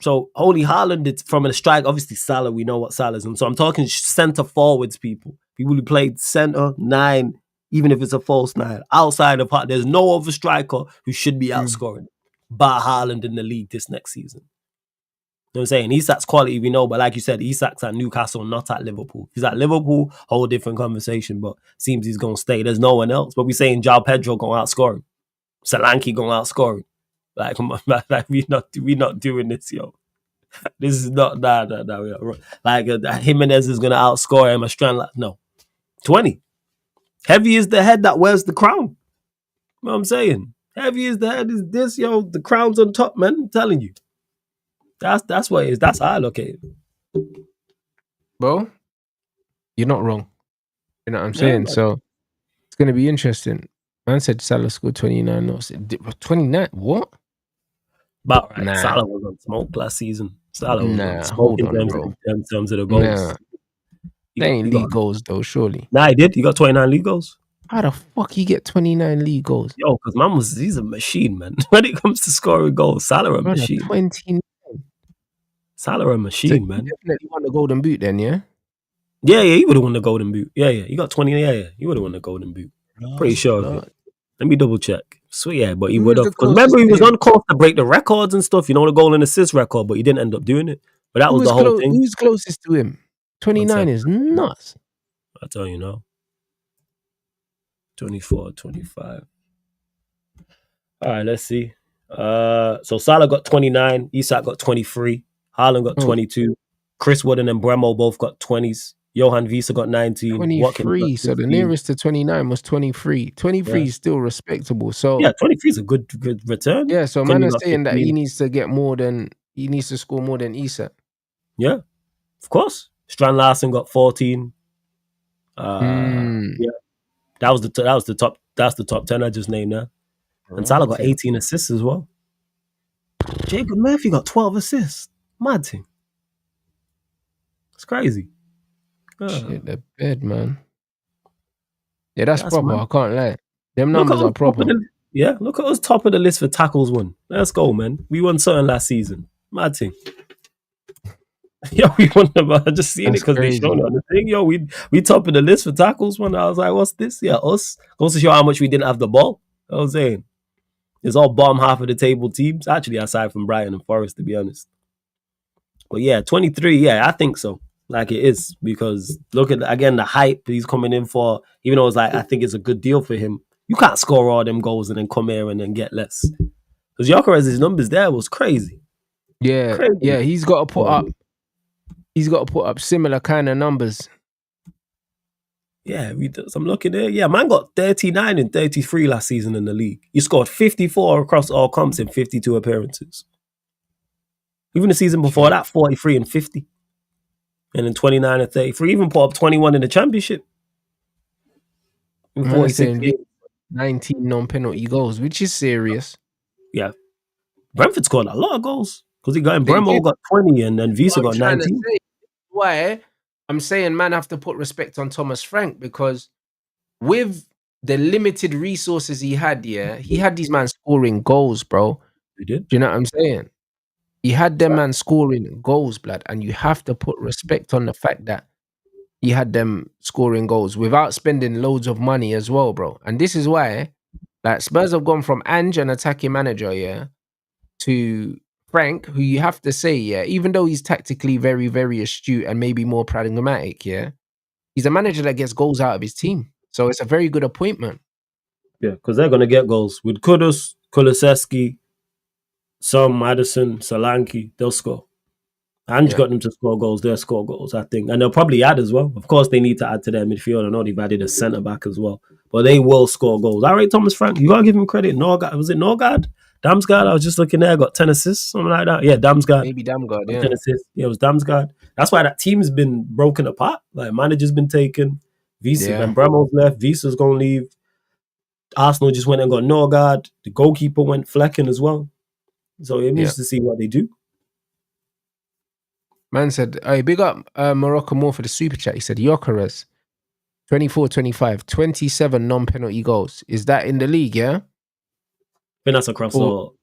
So Holy Haaland, it's from a strike. Obviously, Salah, we know what Salah's in. So I'm talking centre forwards, people who played centre, 9, even if it's a false 9. Outside of there's no other striker who should be outscoring bar Haaland in the league this next season. You know what I'm saying? Isak's quality, we know, but like you said, Isak's at Newcastle, not at Liverpool. If he's at Liverpool, whole different conversation, but seems he's going to stay. There's no one else. But we're saying João Pedro going to outscore him. Solanke going to outscore him. Like, come on, man, like we not doing this, yo. This is not like Jimenez is going to outscore him. A strand, no. 20. Heavy is the head that wears the crown. You know what I'm saying? Heavy is the head is this, yo. The crown's on top, man. I'm telling you. That's what it is. That's how I look at it. Bro, you're not wrong. You know what I'm saying? So it's going to be interesting. Man said Salah scored 29 knots. 29? What? But right, Salah was on smoke last season. Salah was on smoke in terms of the goals. Nah. They ain't league goals, though, surely. Nah, he did. He got 29 league goals. How the fuck he get 29 league goals? Yo, because he's a machine, man. When it comes to scoring goals, Salah a machine. 29. Salah a machine, man. He definitely won the golden boot then, yeah? Yeah, he would have won the golden boot. Yeah. He got 20. Yeah. He would have won the golden boot. Pretty sure of it. Let me double check. So yeah, but he would have. Because remember, he was on course to break the records and stuff. You know, the goal and assist record, but he didn't end up doing it. But that was the whole thing. Who's closest to him? 29 is nuts. I'll tell you now. 24, 25. All right, let's see. So Salah got 29. Isak got 23. Haaland got 22. Chris Wood and Bremo both got 20s. Johan Visa got 19. 23. So the nearest to 29 was 23. 23 is still respectable. So yeah, 23 is a good return. Yeah, so man is saying that he needs to score more than Isak. Yeah, of course. Strand Larsen got 14. Yeah, that's the top 10 I just named there. And Salah got 18 assists as well. Jacob Murphy got 12 assists. Mad thing. It's crazy. Shit, the bed, man. Yeah, that's proper. Man. I can't lie. Them numbers are proper. Look at us top of the list for tackles won. Let's go, man. We won something last season. Mad thing. Yo, we won them. I just seen it because they showed on the thing. Yo, we top of the list for tackles one. I was like, what's this? Yeah, us. Goes to show how much we didn't have the ball. I was saying. It's all bottom half of the table teams. Actually, aside from Brighton and Forest, to be honest. But yeah, 23, yeah, I think so. Like it is. Because look at, again, the hype he's coming in for. Even though it's like, I think it's a good deal for him. You can't score all them goals and then come here and then get less. Because Gyökeres's numbers there was crazy. Yeah, yeah, he's got to put up similar kind of numbers. Yeah, I'm looking there. Yeah, man got 39 and 33 last season in the league. He scored 54 across all comps in 52 appearances. Even the season before that, 43 and 50. And then 29 and 33. Even put up 21 in the championship. In 46 games. 19 non-penalty goals, which is serious. Yeah. Brentford scored a lot of goals. Because Bremo got 20 and then Visa got 19. Why I'm saying man have to put respect on Thomas Frank, because with the limited resources he had, he had these man scoring goals, bro. He did. Do you know what I'm saying? He had them man scoring goals, blood, and you have to put respect on the fact that he had them scoring goals without spending loads of money as well, bro. And this is why, like, Spurs have gone from Ange, an attacking manager, to Frank, who you have to say, even though he's tactically very, very astute and maybe more pragmatic, he's a manager that gets goals out of his team. So it's a very good appointment. Yeah, because they're going to get goals. With Kudus, Kulusevski, Son, Maddison, Solanke, they'll score. Ange Yeah. got them to score goals. They'll score goals, I think. And they'll probably add as well. Of course, they need to add to their midfield. I know they've added a centre back as well. But they will score goals. All right, Thomas Frank, you got to give him credit. Norgard, was it Norgard? Damsgaard, I was just looking there, got 10 assists, something like that. Yeah, Damsgaard. Maybe Damgard, Got yeah. 10 assists. Yeah, it was Damsgaard. That's why that team's been broken apart. Like, manager's been taken. Visa, Yeah. and Bremo's left. Visa's going to leave. Arsenal just went and got Norgard. The goalkeeper went Flecken as well. So it needs to see what they do. Man said, hey, big up Morocco more for the super chat. He said, Gyökeres, 24-25, 27 non-penalty goals. Is that in the league, yeah? I think that's across all.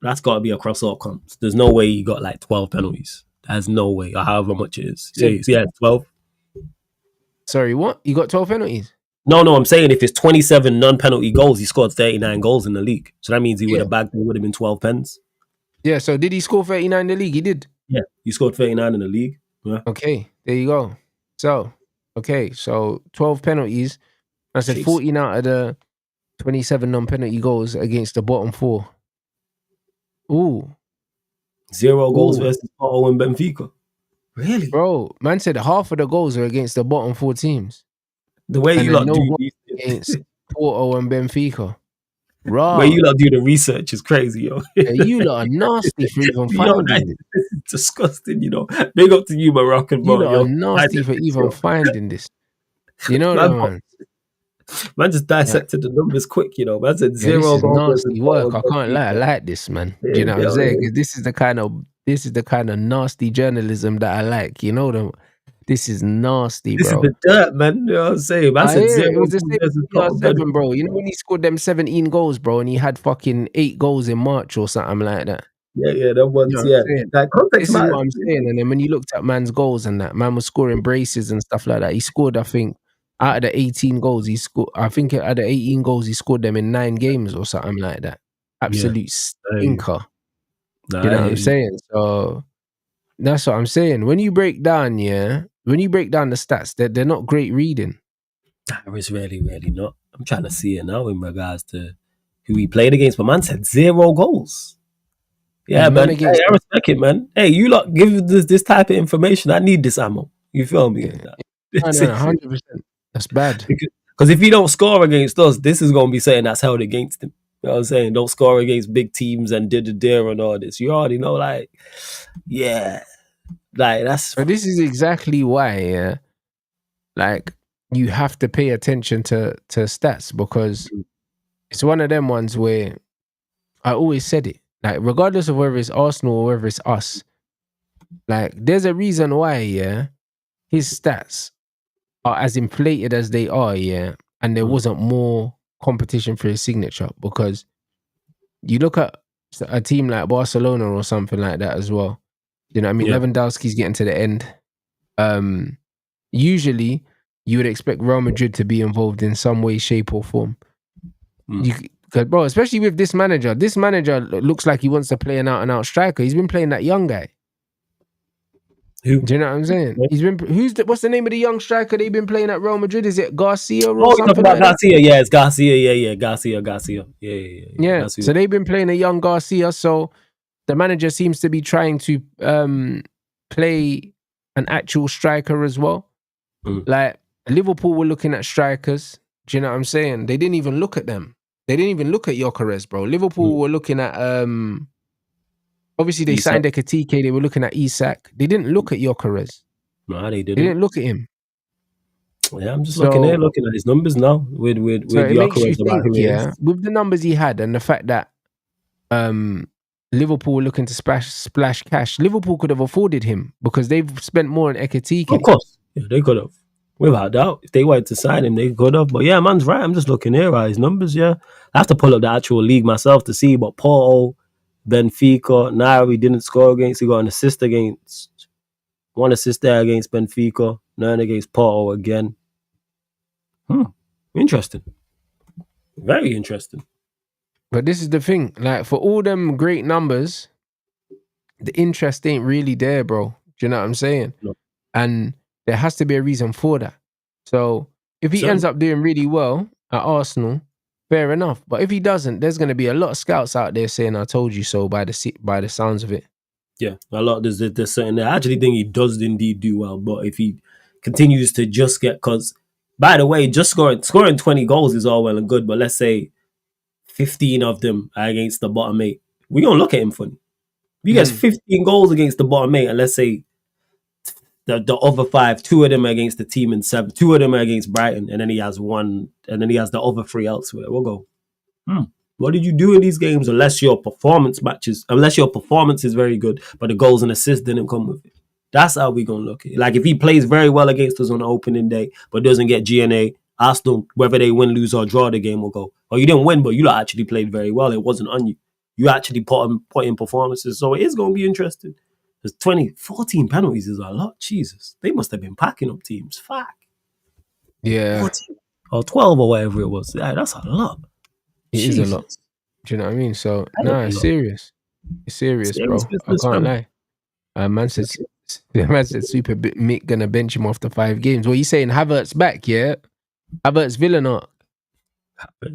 That's got to be across all comps. There's no way you got like 12 penalties. There's no way, or however much it is. Yeah, 12. Sorry, what? You got 12 penalties? No, I'm saying if it's 27 non-penalty goals, he scored 39 goals in the league. So that means he would have bagged, it would have been 12 pens. Yeah, so did he score 39 in the league? He did. Yeah, he scored 39 in the league. Yeah. Okay, there you go. So 12 penalties. I said 14 out of the 27 non-penalty goals against the bottom four. Ooh. 0 goals versus Porto and Benfica. Really? Bro, man said half of the goals are against the bottom 4 teams. The way you lot do against Porto and Benfica. Raw. The way you lot do the research is crazy, yo. Yeah, you lot are nasty for even finding this. This is disgusting, you know. Big up to you, Moroccan, bro. You lot are nasty for even finding this. You know that, man? Man just dissected the numbers quick, you know. Man said 0 goals. Nasty work. I can't lie. I like this, man. You know what I'm saying? Because this is the kind of nasty journalism that I like. You know them. This is nasty, bro. This is the dirt, man. You know what I'm saying? Man said 0 it was the same 7, bro. You know when he scored them 17 goals, bro, and he had fucking 8 goals in March or something like that. Yeah, that one's, you know that context this is what I'm saying. And then when you looked at man's goals and that, man was scoring braces and stuff like that. He scored, I think, out of the 18 goals, he scored, I think out of the 18 goals, he scored them in 9 games or something like that. Absolute stinker. You know what I'm saying? So that's what I'm saying. When you break down, the stats, they're not great reading. It's really not. I'm trying to see it now in regards to who he played against, but man said 0 goals. Yeah, man. Hey, I respect it, man. Hey, you lot give this type of information. I need this ammo. You feel me? No, 100%. That's bad. Because if he don't score against us, this is going to be saying that's held against him. You know what I'm saying? Don't score against big teams and did and all this. You already know, like, yeah. Like, that's... But this is exactly why, like, you have to pay attention to stats, because it's one of them ones where I always said it. Like, regardless of whether it's Arsenal or whether it's us, like, there's a reason why, his stats are as inflated as they are, and there wasn't more competition for his signature. Because you look at a team like Barcelona or something like that as well. You know what I mean? Lewandowski's getting to the end. Usually, you would expect Real Madrid to be involved in some way, shape, or form. Because, bro, especially with this manager looks like he wants to play an out-and-out striker. He's been playing that young guy. Who? Do you know what I'm saying? He's been. What's the name of the young striker they've been playing at Real Madrid? Is it Garcia or something? Talking about Garcia. Yeah, it's Garcia. Yeah, Garcia. Yeah. So they've been playing a young Garcia. So the manager seems to be trying to play an actual striker as well. Like, Liverpool were looking at strikers. Do you know what I'm saying? They didn't even look at them. They didn't even look at Gyökeres, bro. Liverpool were looking at obviously they signed Ekitike. They were looking at Isak. They didn't look at Gyökeres. No, they didn't. They didn't look at him. Yeah, I'm just looking at his numbers now with it makes you think, with the numbers he had and the fact that Liverpool were looking to splash cash. Liverpool could have afforded him because they've spent more on Ekitike. Of course, they could have. Without doubt, if they wanted to sign him, they could have. But yeah, man's right. I'm just looking here at his numbers. Yeah, I have to pull up the actual league myself to see. But Porto, Benfica, Nairi didn't score against. He got an assist against. 1 assist there against Benfica. 9 against Porto again. Interesting. Very interesting. But this is the thing. Like, for all them great numbers, the interest ain't really there, bro. Do you know what I'm saying? No. And there has to be a reason for that. So if he ends up doing really well at Arsenal, fair enough. But if he doesn't, there's going to be a lot of scouts out there saying, "I told you so," by the sounds of it. Yeah, a lot. There's certain. I actually think he does indeed do well, but if he continues to just get, because by the way, just scoring 20 goals is all well and good, but let's say 15 of them are against the bottom eight, we gonna look at him funny. If he gets Mm. 15 goals against the bottom eight, and let's say the other five, two of them are against the team in seven, two of them are against Brighton, and then he has one, and then he has the other three elsewhere. We'll go, what did you do in these games? Unless your performance is very good, but the goals and assists didn't come with it. That's how we gonna look at it. Like if he plays very well against us on the opening day, but doesn't get GNA, Arsenal, whether they win, lose, or draw the game, will go, oh, you didn't win, but you actually played very well. It wasn't on you. You actually put in performances. So it is gonna be interesting. There's 14 penalties is a lot. Jesus. They must have been packing up teams. Fuck. Yeah, 14 or 12 or whatever it was. Yeah, that's a lot. it is a lot. Jesus. Do you know what I mean? So That is nah, a it's lot. serious. It's serious, Serious bro. I business, can't fam. lie. Man said, man said Super Mick gonna bench him after 5 games. What you saying? Havertz back, yeah? Havertz villain arc.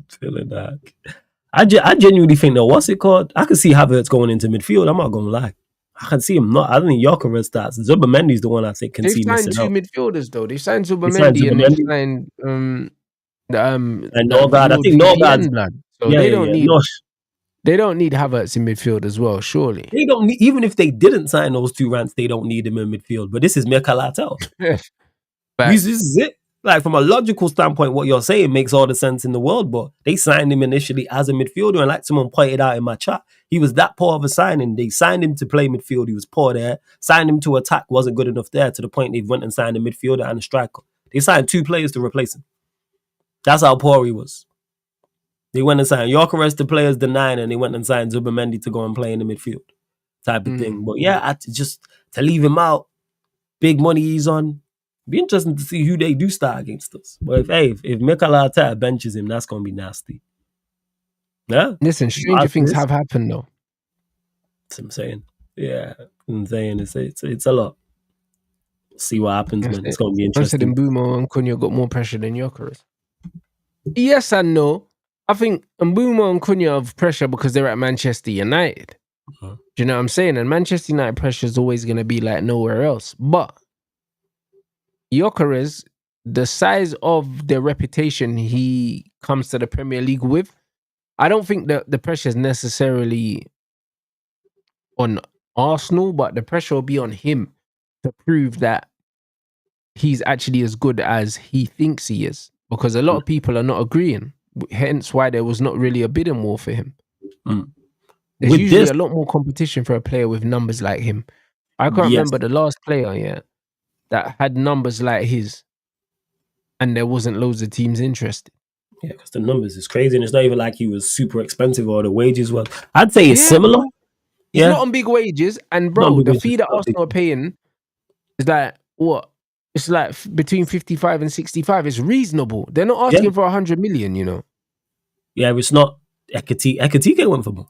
Feeling that. I genuinely think though, what's it called? I can see Havertz going into midfield. I'm not gonna lie. I can see him not. I don't think Jokeris starts. Zubimendi's the one I think can They've see signed missing 2 out. midfielders though. They've signed They signed Zubimendi and they've Zubimendi signed and that Norgard. I Lord think Norgard's, VPN blood. So yeah, they yeah, don't yeah. need No, Havertz in midfield as well, surely. they don't need, even if they didn't sign those two rants, they don't need him in midfield. But this is Mekalatel. This Facts. is it. Like from a logical standpoint, what you're saying makes all the sense in the world. But they signed him initially as a midfielder, and like someone pointed out in my chat, he was that poor of a signing. They signed him to play midfield. He was poor there. Signed him to attack, wasn't good enough there. To the point they went and signed a midfielder and a striker. They signed 2 players to replace him. That's how poor he was. They went and signed Jokeris to play as the 9, and they went and signed Zubimendi to go and play in the midfield, type of thing. But yeah, just to leave him out, big money he's on. Be interesting to see who they do start against us. But if Mikel Arteta benches him, that's gonna be nasty. Yeah, Listen, stranger things have happened though. That's what I'm saying. Yeah, I'm saying it's a lot. See what happens, That's man. It's it. gonna be I said interesting. Mbumo and Cunha got more pressure than Jokeris. Yes and no. I think Mbumo and Cunha have pressure because they're at Manchester United. Uh-huh. Do you know what I'm saying? And Manchester United pressure is always going to be like nowhere else. But Jokeris, the size of the reputation he comes to the Premier League with, I don't think that the pressure is necessarily on Arsenal, but the pressure will be on him to prove that he's actually as good as he thinks he is. Because a lot of people are not agreeing. Hence why there was not really a bidding war for him. Mm. There's With usually this, a lot more competition for a player with numbers like him. I can't yes, remember the last player, that had numbers like his, and there wasn't loads of teams interested. yeah, because the numbers is crazy, and it's not even like he was super expensive or the wages were. I'd say it's Yeah, similar. bro. He's Yeah, not on big wages, and not bro, big the wages, fee that not big. Arsenal are paying is like what? It's like between 55 and 65. It's reasonable. They're not asking for 100 million, you know. Yeah, it's not Ekatike went for more,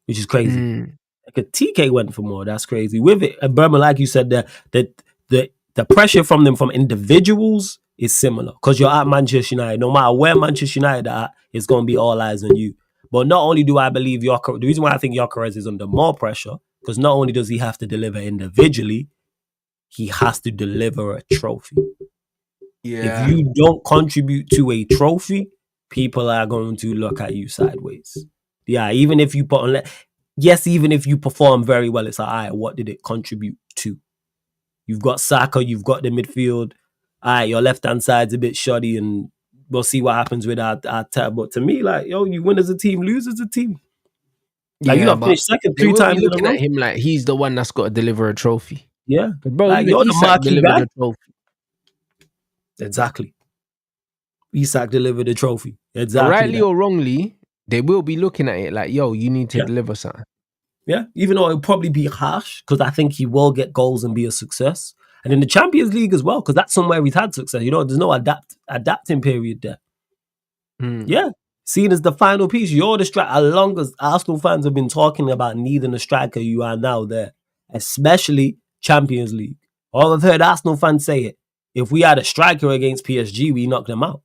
which is crazy. Mm. TK went for more. That's crazy. With it, Burma, like you said, the pressure from them from individuals is similar because you're at Manchester United. No matter where Manchester United are, it's going to be all eyes on you. But not only do I believe the reason why I think Jokeris is under more pressure, because not only does he have to deliver individually, he has to deliver a trophy. Yeah. If you don't contribute to a trophy, people are going to look at you sideways. Yeah, even if you even if you perform very well, it's like, all right, what did it contribute to? You've got Saka, you've got the midfield. All right, your left-hand side's a bit shoddy, and we'll see what happens with our tab. But to me, like, yo, you win as a team, lose as a team. Like, you Yeah, got but finished second they 3 will be times in a looking row. at him like he's the one that's got to deliver a trophy. Yeah. But bro, Like, even you're the Isak marquee delivered guy. a trophy. Exactly. Isak delivered a trophy. Exactly. Rightly or wrongly, they will be looking at it like, yo, you need to deliver something. Yeah, even though it'll probably be harsh because I think he will get goals and be a success. And in the Champions League as well, because that's somewhere he's had success. You know, there's no adapting period there. Yeah. Seen as the final piece, you're the striker. As long as Arsenal fans have been talking about needing a striker, you are now there. Especially Champions League. All I've heard Arsenal fans say it. If we had a striker against PSG, we knock them out.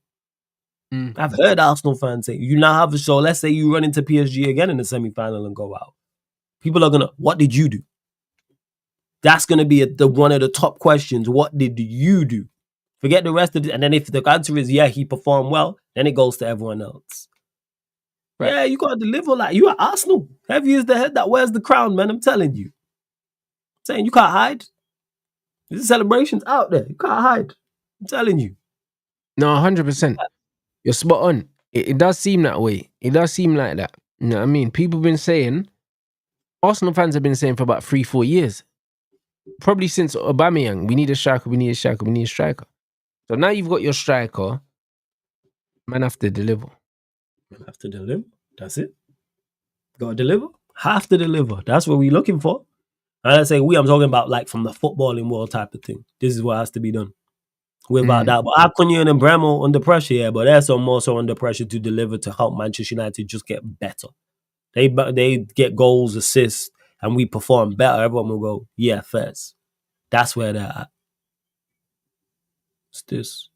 I've heard Arsenal fans say, you now have a show. Let's say you run into PSG again in the semi-final and go out. People are gonna, what did you do? That's going to be one of the top questions. What did you do? Forget the rest of it. And then if the answer is yeah, he performed well, then it goes to everyone else. Right. Yeah, you got to deliver like you at Arsenal. Heavy is the head that wears the crown, man. I'm telling you. I'm saying you can't hide. There's celebrations out there. You can't hide. I'm telling you. No, 100%. You're spot on. It does seem that way. It does seem like that. You know what I mean? People have been saying, Arsenal fans have been saying for about 3-4 years, probably since Aubameyang, we need a striker, we need a striker, we need a striker. So now you've got your striker, man have to deliver. Have to deliver. That's it. Got to deliver. Have to deliver. That's what we're looking for. And I say I'm talking about like from the footballing world type of thing. This is what has to be done. We're about that. But Acuna and Bremo under pressure, yeah, but they're so more so under pressure to deliver to help Manchester United just get better. They get goals, assists, and we perform better. Everyone will go, yeah, first. That's where they're at. It's this.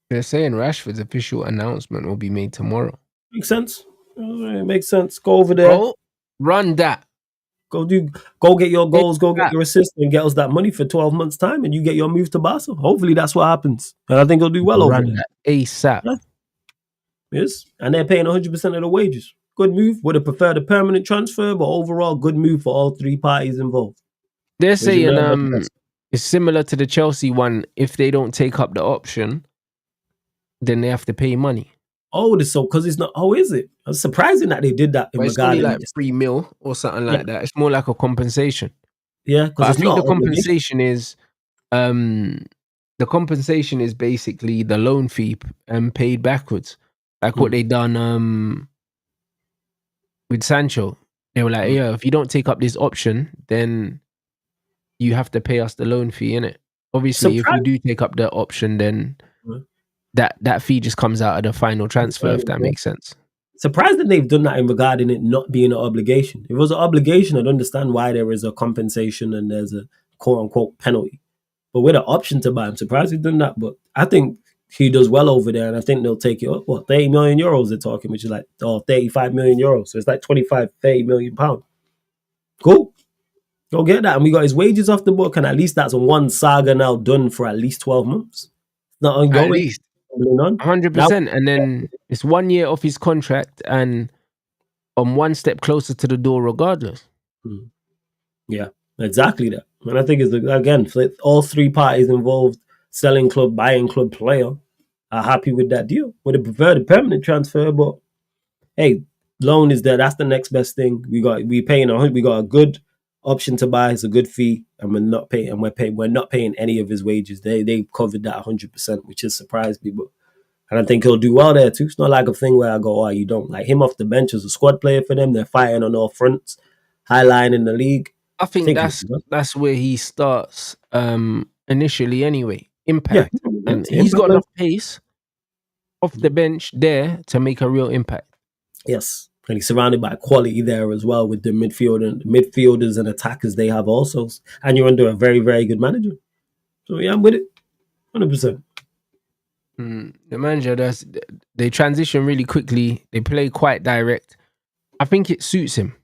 They're saying Rashford's official announcement will be made tomorrow. Makes sense. It makes sense. Go over there. Bro, run that. Go get your goals, go get your assists, and get us that money for 12 months' time, and you get your move to Barca. Hopefully that's what happens. And I think he'll do well over there. That ASAP. Yeah. Yes. And they're paying 100% of the wages. Good move. Would have preferred a permanent transfer, but overall, good move for all three parties involved. They're saying it's similar to the Chelsea one. If they don't take up the option, then they have to pay money. Oh, so because it's not. Oh, is it? It's surprising that they did that. It's only like 3 mil or something like that. It's more like a compensation. Yeah, because I think the compensation is, the compensation is basically the loan fee paid backwards, like what they done with Sancho. They were like, yeah, if you don't take up this option, then you have to pay us the loan fee, innit? Obviously, if you do take up the option, then that fee just comes out of the final transfer, if that makes sense. Surprised that they've done that in regarding it not being an obligation. If it was an obligation, I'd understand why there is a compensation and there's a quote-unquote penalty. But with an option to buy, I'm surprised he's done that. But I think he does well over there, and I think they'll take it up. What, 30 million euros they're talking, which is like 35 million euros. So it's like 25, 30 million pounds. Cool. Go get that. And we got his wages off the book, and at least that's one saga now done for at least 12 months. Not ongoing. At least. 100%. And then it's 1 year off his contract and I'm one step closer to the door regardless. Yeah, exactly that. And I think it's, again, all three parties involved, selling club, buying club, player, are happy with that deal. Would have preferred a permanent transfer, but hey, loan is there. That's the next best thing. We got a good option to buy. It's a good fee, and we're not paying any of his wages. They covered that 100%, which has surprised people. And I think he'll do well there too. It's not like a thing where I go, oh, you don't. Like him off the bench as a squad player for them. They're fighting on all fronts, high line in the league. I think that's where he starts initially anyway. Impact. Yeah, and he's got enough pace off the bench there to make a real impact. Yes. And he's surrounded by quality there as well with the midfielders and attackers they have also. And you're under a very, very good manager. So yeah, I'm with it. 100%. The manager they transition really quickly. They play quite direct. I think it suits him.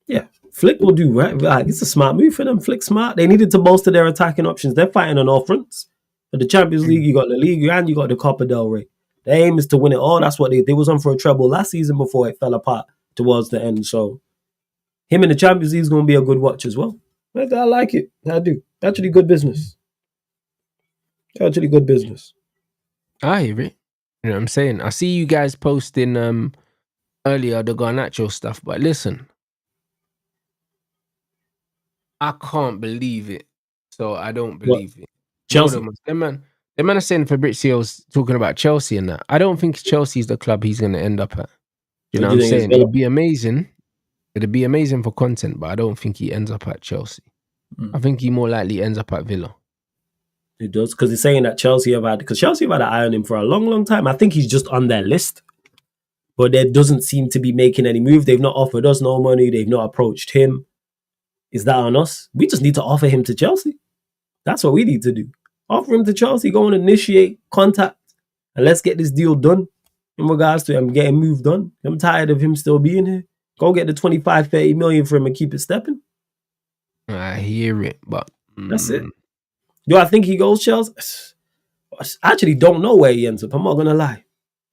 Yeah, Flick will do right. It's a smart move for them. Flick smart. They needed to bolster their attacking options. They're fighting on all fronts. For the Champions League, you got the League and you got the Copa del Rey. The aim is to win it all. That's what they was on for a treble last season before it fell apart towards the end. So him in the Champions League is going to be a good watch as well. I like it. I do. Actually, good business. Actually, good business. I hear it. You know what I'm saying? I see you guys posting earlier the Garnacho stuff, but listen, I can't believe it. So I don't believe it. Chelsea. The man are saying Fabrizio's talking about Chelsea and that. I don't think Chelsea's the club he's going to end up at. You know what I'm saying? It'd be amazing. It'd be amazing for content, but I don't think he ends up at Chelsea. I think he more likely ends up at Villa. It does, because he's saying that Chelsea have had an eye on him for a long, long time. I think he's just on their list, but there doesn't seem to be making any move. They've not offered us no money. They've not approached him. Is that on us? We just need to offer him to Chelsea. That's what we need to do. Offer him to Chelsea, go and initiate contact, and let's get this deal done in regards to him getting moved on. I'm tired of him still being here. Go get the 25, 30 million for him and keep it stepping. I hear it, but That's it. Do I think he goes Chelsea? I actually don't know where he ends up. I'm not gonna lie.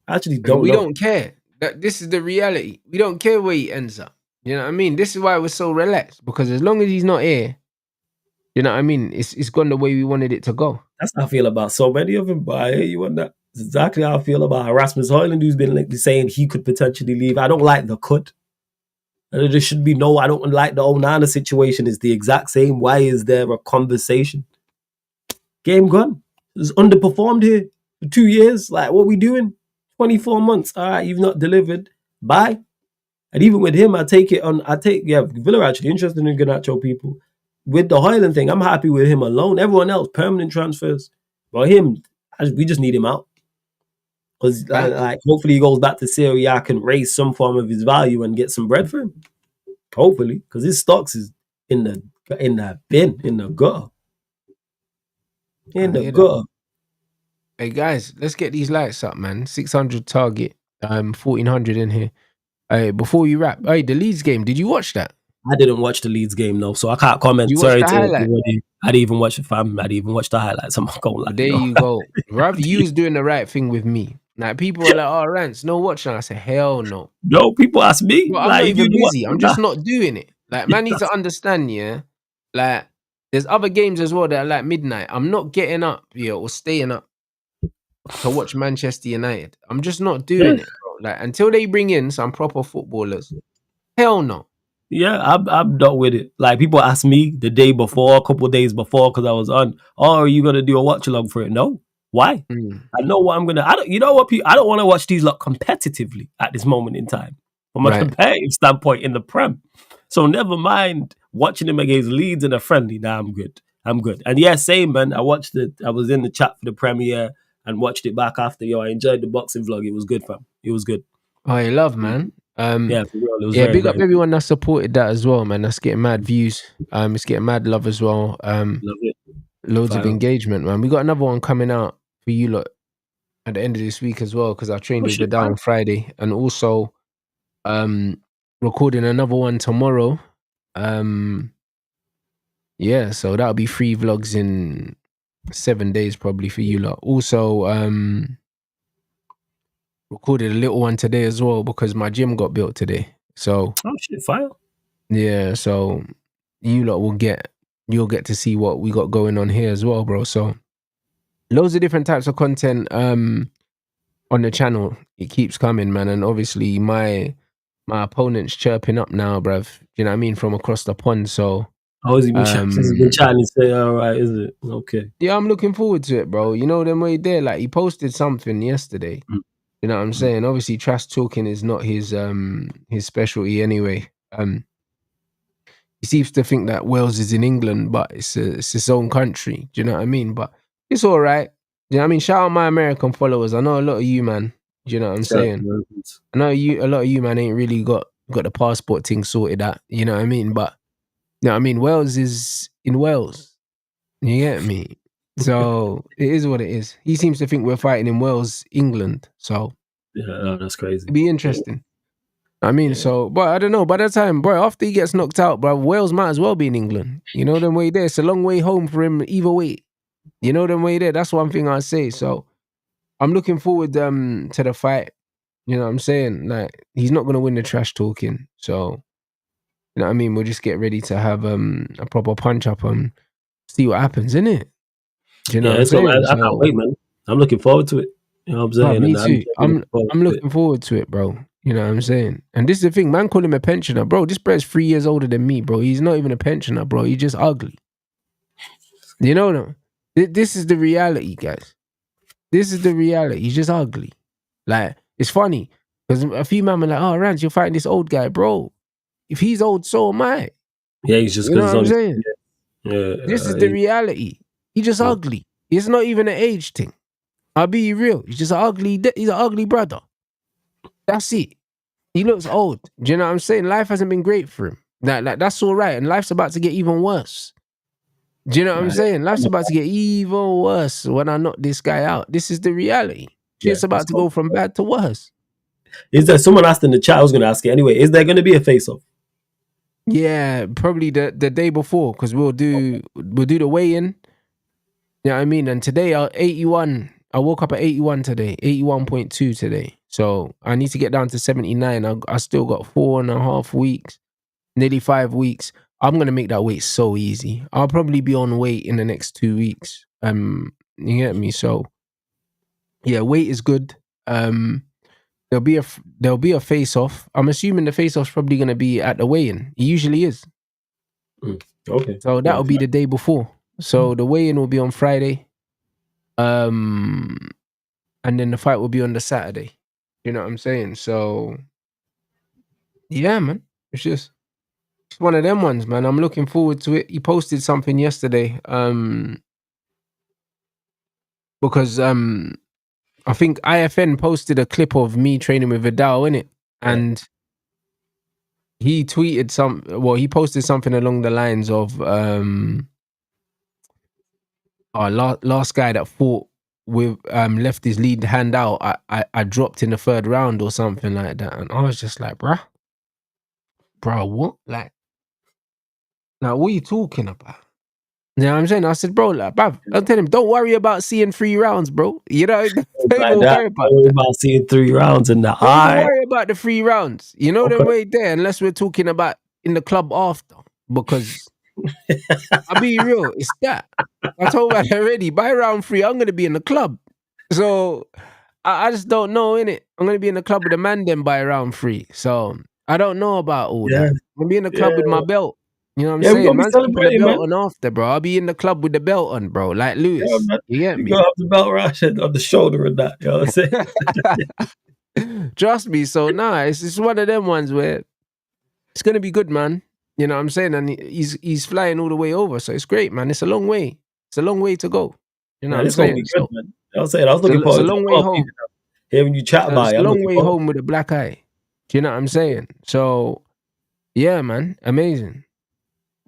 I actually don't we know. don't care. This is the reality. We don't care where he ends up. You know what I mean? This is why we're so relaxed, because as long as he's not here, you know what I mean, it's gone the way we wanted it to go. That's how I feel about so many of them. But I hear you on that. It's exactly how I feel about Erasmus Hoyland, who's been like saying he could potentially leave. I don't like the could. There should be no. I don't like the Onana situation. It's the exact same. Why is there a conversation? Game gone. It's underperformed here for 2 years. Like, what we doing? 24 months. All right, you've not delivered. Bye. And even with him, Villa are actually interested in Garnacho people. With the Hoyland thing, I'm happy with him alone. Everyone else, permanent transfers. But him, we just need him out. Because like, hopefully he goes back to Serie A, can raise some form of his value and get some bread for him. Hopefully. Because his stocks is in the bin, in the gutter. In the gutter. Hey guys, let's get these lights up, man. 600 target, 1400 in here. Hey, before you wrap, hey, the Leeds game, did you watch that? I didn't watch the Leeds game, though, so I can't comment. You watched Sorry the to highlight? everybody. I didn't even watch the fam. I didn't even watch the highlights. I'm not going to lie. There you go. Rav, you was doing the right thing with me. Like, people are like, oh, Rants, no watching. I said, hell no. No, people ask me. Well, I'm Like, not if you even know what? busy. I'm just not doing it. Like, man needs to understand, yeah? Like, there's other games as well that are like midnight. I'm not getting up, yeah, or staying up to watch Manchester United. I'm just not doing it, bro. Like, until they bring in some proper footballers, hell no. Yeah, I'm done with it. Like, people ask me the day before, a couple of days before, because I was on. Oh, are you gonna do a watch along for it? No. Why? I know what I'm gonna. I don't. You know what? I don't want to watch these lot competitively at this moment in time, from a Right. competitive standpoint in the Prem. So never mind watching them against Leeds in a friendly. Nah, I'm good. I'm good. And yeah, same man. I watched it. I was in the chat for the premiere and watched it back after. Yo, I enjoyed the boxing vlog. It was good, fam. It was good. Oh, you love, man. Yeah, for real. It was Yeah, very, big up very good. everyone that supported that as well, man. That's getting mad views. It's getting mad love as well. Love it. Loads of Fire. engagement, man. We got another one coming out for you lot at the end of this week as well, because I trained Oh, with the shit, down on Friday, and also recording another one tomorrow. Yeah, so that'll be 3 vlogs in 7 days probably for you lot. Also, recorded a little one today as well because my gym got built today. So Oh shit, fire. yeah, so you lot you'll get to see what we got going on here as well, bro. So loads of different types of content on the channel. It keeps coming, man. And obviously my opponent's chirping up now, bruv. You know what I mean? From across the pond. So How has he been chatting? He's been chatting and say, all right, is it? Okay. yeah, I'm looking forward to it, bro. You know them way there. Like, he posted something yesterday. You know what I'm saying? Obviously, trash talking is not his specialty anyway. He seems to think that Wales is in England, but it's its own country. Do you know what I mean? But it's all right. Do you know what I mean? Shout out my American followers. I know a lot of you, man. Do you know what I'm saying? I know a lot of you, man, ain't really got the passport thing sorted out. You know what I mean? But you know what I mean? Wales is in Wales. You get me? So it is what it is. He seems to think we're fighting in Wales, England. So yeah, that's crazy. it'd be interesting. I mean, so, but I don't know. By the time, bro, after he gets knocked out, bro, Wales might as well be in England. You know them way there. It's a long way home for him either way. You know them way there. That's one thing I say. So I'm looking forward to the fight. You know what I'm saying? Like, he's not gonna win the trash talking. So you know what I mean? We'll just get ready to have a proper punch up and see what happens, innit? Do you know what I'm saying? I can't wait, man. I'm looking forward to it. You know what I'm saying? Bro, me And too. I'm looking forward to it, bro. You know what I'm saying? And this is the thing, man, call him a pensioner. Bro, this bro's 3 years older than me, bro. He's not even a pensioner, bro. He's just ugly. You know no? This is the reality, guys. This is the reality. He's just ugly. Like, it's funny. Because a few men are like, oh, Rance, you're fighting this old guy. Bro, if he's old, so am I. Yeah, he's just, you know what I'm saying? Yeah, this is the reality. He's just ugly. It's not even an age thing. I'll be real. He's just he's an ugly brother. That's it. He looks old. Do you know what I'm saying? Life hasn't been great for him. Like that's all right. And life's about to get even worse. Do you know what I'm saying? Life's about to get even worse when I knock this guy out. This is the reality. Shit's about to go from bad to worse. Is there someone asked in the chat? I was going to ask it anyway. Is there going to be a face-off? Yeah, probably the day before, because we'll do the weigh-in. Yeah, I mean, and today 81. I woke up at 81 today, 81.2 today. So I need to get down to 79. I still got 4.5 weeks, nearly 5 weeks. I'm gonna make that weight so easy. I'll probably be on weight in the next 2 weeks. You get me? So yeah, weight is good. There'll be a face off. I'm assuming the face off's probably gonna be at the weigh-in. It usually is. Okay. So Yeah. that'll be the day before. So the weigh-in will be on Friday. And then the fight will be on the Saturday. You know what I'm saying? So yeah, man. It's one of them ones, man. I'm looking forward to it. He posted something yesterday. Because I think IFN posted a clip of me training with Vidal in it. And he tweeted he posted something along the lines of last guy that fought with left his lead hand out, I dropped in the third round or something like that. And I was just like, bruh, what? Like, now what are you talking about? You know what I'm saying? I said, bro, like, bruv, I'll tell him, don't worry about seeing 3 rounds, bro. You know, don't even Like that. worry about Don't worry that. about seeing 3 rounds in the Don't even eye. worry about the 3 rounds. You know, Okay. them way there, unless we're talking about in the club after. Because I'll be real, it's that. I told man already, by round 3, I'm gonna be in the club. So I just don't know, innit? I'm gonna be in the club with the man then by round 3. So I don't know about all Yeah. that. I'm gonna be in the Yeah. club with my belt. You know what I'm Yeah, we're saying? gonna be Man's keeping the celebrating, belt man. on after, bro. I'll be in the club with the belt on, bro. Like Yeah, Lewis. man. You get You me? gotta have the belt rash on the shoulder and that. You know what I'm saying? Trust me. So nah, it's one of them ones where it's gonna be good, man. You know what I'm saying? And he's flying all the way over. So it's great, man. It's a long way. It's a long way to go. You know Yeah, what I'm it's gonna saying? be good, So man. I was saying I was looking it's a forward to it. long way Well, people home. hearing you chat It's about it, a I'm long looking way forward home with a black eye. Do you know what I'm saying? So yeah, man, amazing.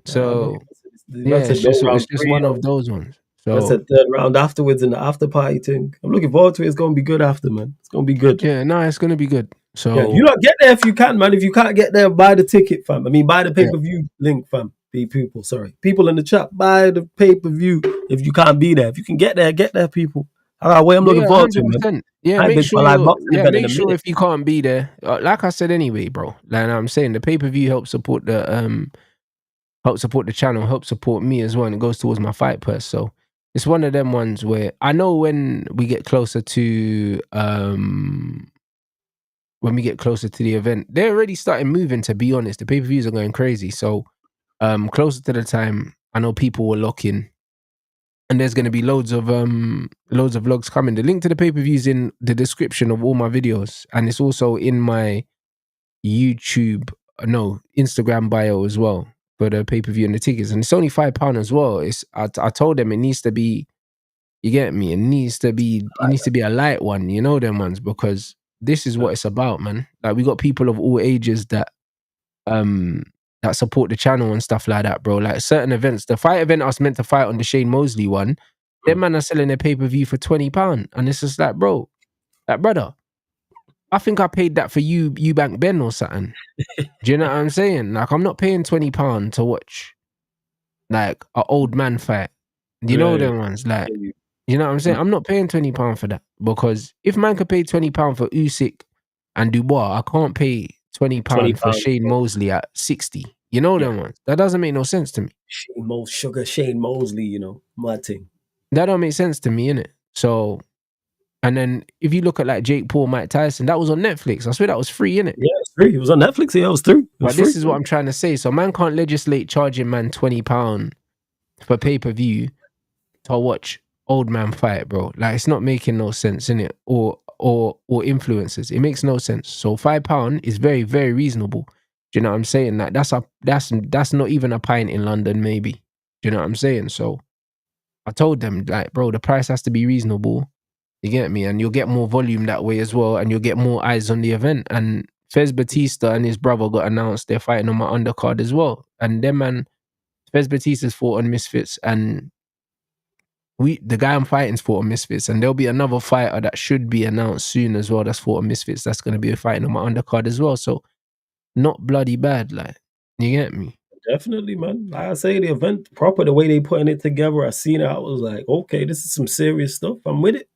to it. I'm So looking the man yeah, said no it's round just three. one of those ones. Man So said third round afterwards in the after party thing. I'm looking forward to it. It's gonna be good after, man. It's gonna be good. yeah, no, it's gonna be good. Yeah, you So lot get there if you can, man. If you can't get there, buy the ticket, fam. I mean, buy the yeah, pay-per-view link, fam. People, sorry. People in the chat, buy the pay-per-view if you can't be there. If you can get there, people. All right, I'm looking yeah, forward to it, man. 100%. Yeah, I ain't make been to a live sure. boxing Yeah, event in make a sure minute. if you can't be there, like I said anyway, bro. Like I'm saying, the pay per view helps support the channel, helps support me as well, and it goes towards my fight purse. So it's one of them ones where I know when we get closer to the event, they're already starting moving. To be honest, the pay per views are going crazy. So closer to the time, I know people will lock in, and there's going to be loads of vlogs coming. The link to the pay per views in the description of all my videos, and it's also in my Instagram bio as well for the pay per view and the tickets. And it's only £5 as well. I told them it needs to be. You get me? It needs to be a light one, you know them ones, because this is what it's about, man. Like we got people of all ages um that support the channel and stuff like that, bro. Like certain events, the fight event I was meant to fight on, the Shane Mosley one, them man are selling their pay-per-view for £20. And it's just like, bro, like brother, I think I paid that for Eubank Ben or something. Do you know what I'm saying? Like I'm not paying £20 to watch like an old man fight. You know Yeah, them ones, like, yeah. you know what I'm saying? I'm not paying £20 for that, because if man could pay £20 for Usyk and Dubois, I can't pay £20 for £20. Shane Mosley at 60. You know Yeah. them ones. That doesn't make no sense to me. Shane Mosley, my thing. That don't make sense to me, innit? So, and then if you look at like Jake Paul, Mike Tyson, that was on Netflix. I swear that was free, innit? Yeah, it's free. It was on Netflix. Yeah, it was free. It was But free. this is what I'm trying to say. So man can't legislate charging man £20 for pay-per-view to watch old man fight, bro. Like it's not making no sense, innit? Or influencers. It makes no sense. So £5 is very, very reasonable. Do you know what I'm saying? Like that's not even a pint in London, maybe. Do you know what I'm saying? So I told them, like, bro, the price has to be reasonable. You get me? And you'll get more volume that way as well, and you'll get more eyes on the event. And Fez Batista and his brother got announced they're fighting on my undercard as well. And them man, Fez Batista's fought on Misfits, and the guy I'm fighting's fought on Misfits, and there'll be another fighter that should be announced soon as well that's fought on Misfits that's going to be fighting on my undercard as well. So not bloody bad, like. You get me? Definitely, man. Like I say, the event proper, the way they putting it together, I seen it. I was like, okay, this is some serious stuff. I'm with it.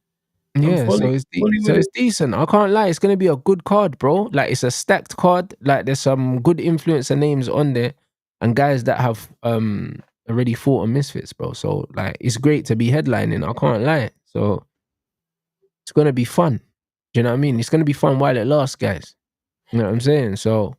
I'm Yeah, fully, fully so with it's it. decent. I can't lie. It's gonna be a good card, bro. Like it's a stacked card. Like there's some good influencer names on there, and guys that have already fought on Misfits, bro. So like it's great to be headlining. I can't lie. So it's gonna be fun. Do you know what I mean? It's gonna be fun while it lasts, guys. You know what I'm saying? So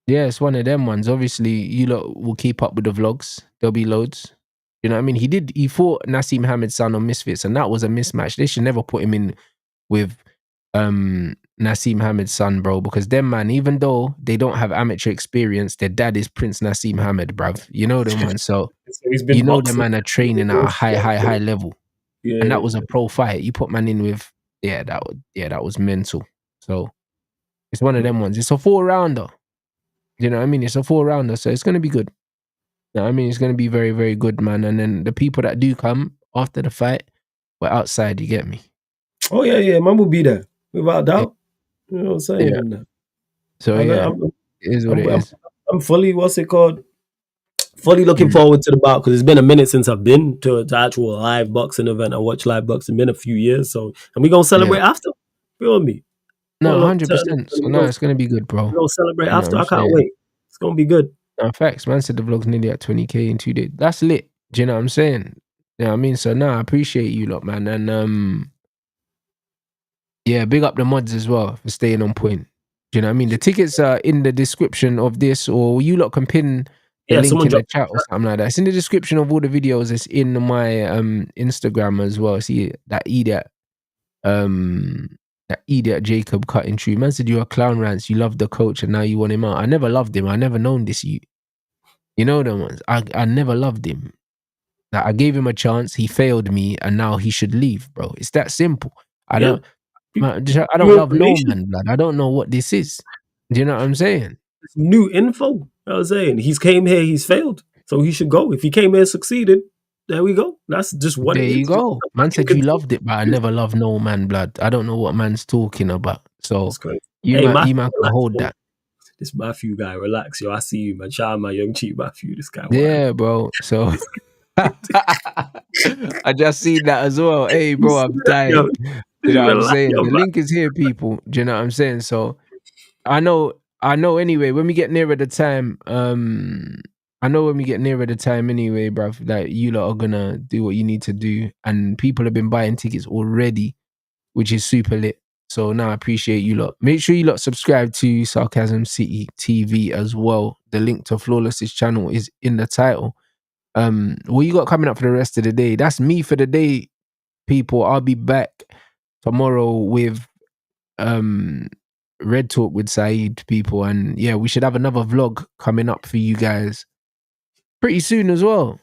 yeah, it's one of them ones. Obviously, you lot will keep up with the vlogs. There'll be loads. You know what I mean? He fought Nassim Hamed's son on Misfits, and that was a mismatch. They should never put him in with Nassim Hamed's son, bro, because them man, even though they don't have amateur experience, their dad is Prince Nassim Hamed, bruv. You know them man. So So he's you been know the boxing. man are training at a high level. And that Yeah. was a pro fight. You put man in with that was mental. So it's one of them ones. It's a 4 rounder. You know what I mean? It's a 4 rounder, so it's gonna be good. You know what I mean? It's gonna be very, very good, man. And then the people that do come after the fight, we're outside, you get me? Oh yeah, yeah. Man will be there without Yeah. doubt. You know what I'm saying? Yeah. And So I'm, yeah, I'm, it is what I'm, it I'm, is. I'm fully, what's it called? Fully looking Mm. forward to the bout because it's been a minute since I've been to actual live boxing event. I watch live boxing. Been a few years, so and we gonna Yeah. celebrate after. Feel me? No, Pull up, turn it, 100%. and So no, it's gonna be good, bro. we gonna celebrate You know what after. I'm I can't saying? wait. It's gonna be good. No, facts. Man said the vlog's nearly at 20K in 2 days. That's lit. Do you know what I'm saying? You know what I mean? So no, I appreciate you lot, man. And yeah, big up the mods as well for staying on point. Do you know what I mean? The tickets are in the description of this, or you lot can pin the Yeah, link someone in the drop. chat or something like that. It's in the description of all the videos. It's in my Instagram as well. See um that idiot Jacob cutting through. Man said you're a clown, Rants. You love the coach and now you want him out. I never loved him. I never known this. You know them ones. I never loved him. Like, I gave him a chance. He failed me, and now he should leave, bro. It's that simple. I Yeah, don't. Man, I don't new love no information, man, blood. I don't know what this is. Do you know what I'm saying? new info. I was saying he's came here, he's failed, so he should go. If he came here, succeeded. There we go. That's just what There it you is. Just go. go back Man and said you continue. loved it, but I never loved no man, blood. I don't know what man's talking about. It's So crazy. Hey, you Matthew, man can relax, hold bro. that. This Matthew guy, relax, yo. I see you, man. Shout out my young chief Matthew. This guy wild. Yeah, bro. So I just seen that as well. Hey, You bro, see I'm that, yo? tired. You Just know what I'm relax, saying? yo, The man. link is here, people. Do you know what I'm saying? So I know anyway, when we get nearer the time, I know when we get nearer the time anyway, bruv, like you lot are gonna do what you need to do. And people have been buying tickets already, which is super lit. So now I appreciate you lot. Make sure you lot subscribe to Sarcasm City TV as well. The link to Flawless's channel is in the title. What you got coming up for the rest of the day? That's me for the day, people. I'll be back tomorrow with um Red Talk with Saeed, people, and yeah, we should have another vlog coming up for you guys pretty soon as well.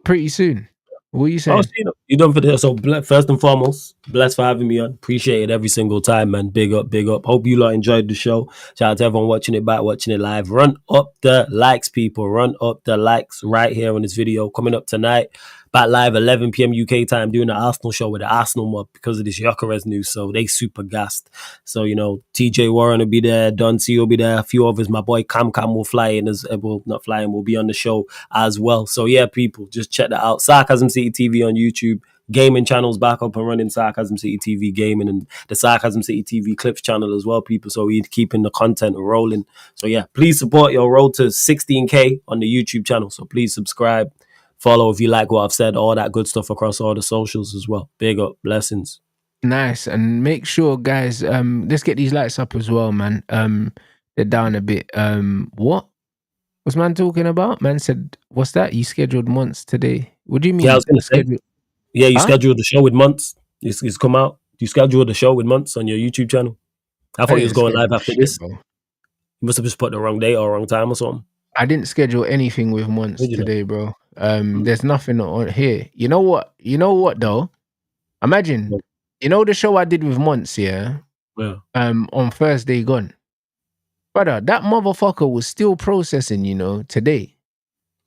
Pretty soon. What are you Oh, saying? you done for this. So, first and foremost, blessed for having me on. Appreciate it every single time, man. Big up, big up. Hope you lot enjoyed the show. Shout out to everyone watching it back, watching it live. Run up the likes, people. Run up the likes right here on this video. Coming up tonight, back live 11 p.m. UK time, doing the Arsenal show with the Arsenal mob because of this Gyökeres news. So, they super gassed. So, TJ Warren will be there. Don C will be there. A few others. My boy Cam will fly in as well, not flying, will be on the show as well. So yeah, people, just check that out. Sarcasm City TV on YouTube. Gaming channels back up and running. Sarcasm City TV gaming and the Sarcasm City TV clips channel as well, people. So we're keeping the content rolling. So yeah, please support your road to 16K on the YouTube channel. So please subscribe, follow if you like what I've said, all that good stuff across all the socials as well. Big up, blessings. Nice. And make sure, guys, let's get these lights up as well, man. They're down a bit. What was man talking about? Man said, what's that? You scheduled months today. What do you Yeah, I mean was gonna say, scheduled? yeah, you Huh? scheduled the show with months. It's come out. You scheduled the show with months on your YouTube channel. I I thought you was didn't going schedule live after shit, this. bro. You must have just put the wrong date or wrong time or something. I didn't schedule anything with months Did you know? today, bro. Mm. There's nothing on here. You know what? You know what though? Imagine, the show I did with months, yeah. Yeah. On Thursday gone, brother. That motherfucker was still processing. Today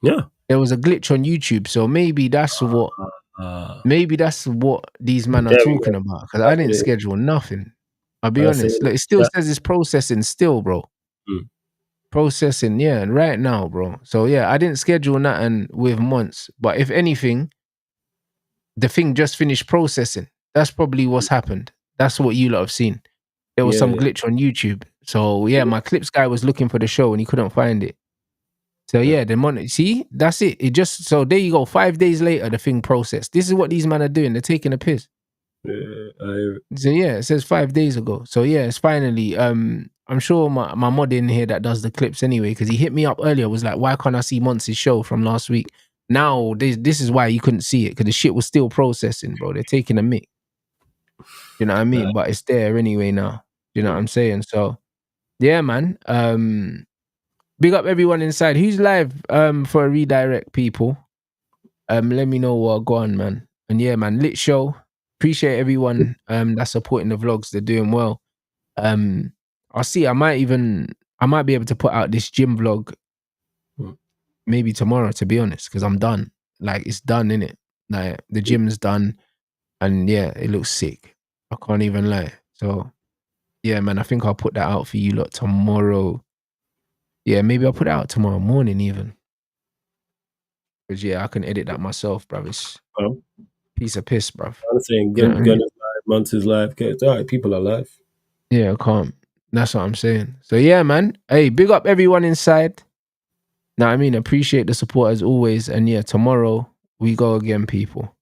Yeah. there was a glitch on YouTube, so maybe that's what. Uh, Maybe that's what these men are there we go. talking about. Because I That's what didn't it is. schedule nothing. I'll be That's it. honest. Look, it still Yeah. says it's processing still, bro. Mm. processing, yeah, right now, bro. So yeah, I didn't schedule nothing with months, but if anything, the thing just finished processing. That's probably what's happened. That's what you lot have seen. There was Yeah, some yeah. glitch on YouTube. So yeah, my clips guy was looking for the show and he couldn't find it. So Yeah. yeah, the money. See, that's it. It just so there you go. 5 days later, the thing processed. This is what these men are doing. They're taking a piss. Yeah, So yeah, it says 5 days ago. So yeah, it's finally. I'm sure my mod in here that does the clips anyway, because he hit me up earlier. Was like, why can't I see Monty's show from last week? Now this is why you couldn't see it, because the shit was still processing, bro. They're taking a mic. You know what I mean? But it's there anyway now. You know what I'm saying? So yeah, man. Big up everyone inside. Who's live for a redirect, people? Let me know what go on, man. And yeah, man, lit show. Appreciate everyone that's supporting the vlogs. They're doing well. I'll see. I might be able to put out this gym vlog maybe tomorrow, to be honest, because I'm done. Like it's done, innit? Like the gym's done, and yeah, it looks sick. I can't even lie. So yeah, man, I think I'll put that out for you lot tomorrow. Yeah, maybe I'll put it out tomorrow morning even. Because yeah, I can edit that myself, bruv. It's piece of piss, bruv. I'm saying You know what I mean? Gun is live, Months is live. Okay, it's all right, people are live. Yeah, I can't. That's what I'm saying. So yeah, man. Hey, big up everyone inside. Know what I mean? Appreciate the support as always. And yeah, tomorrow we go again, people.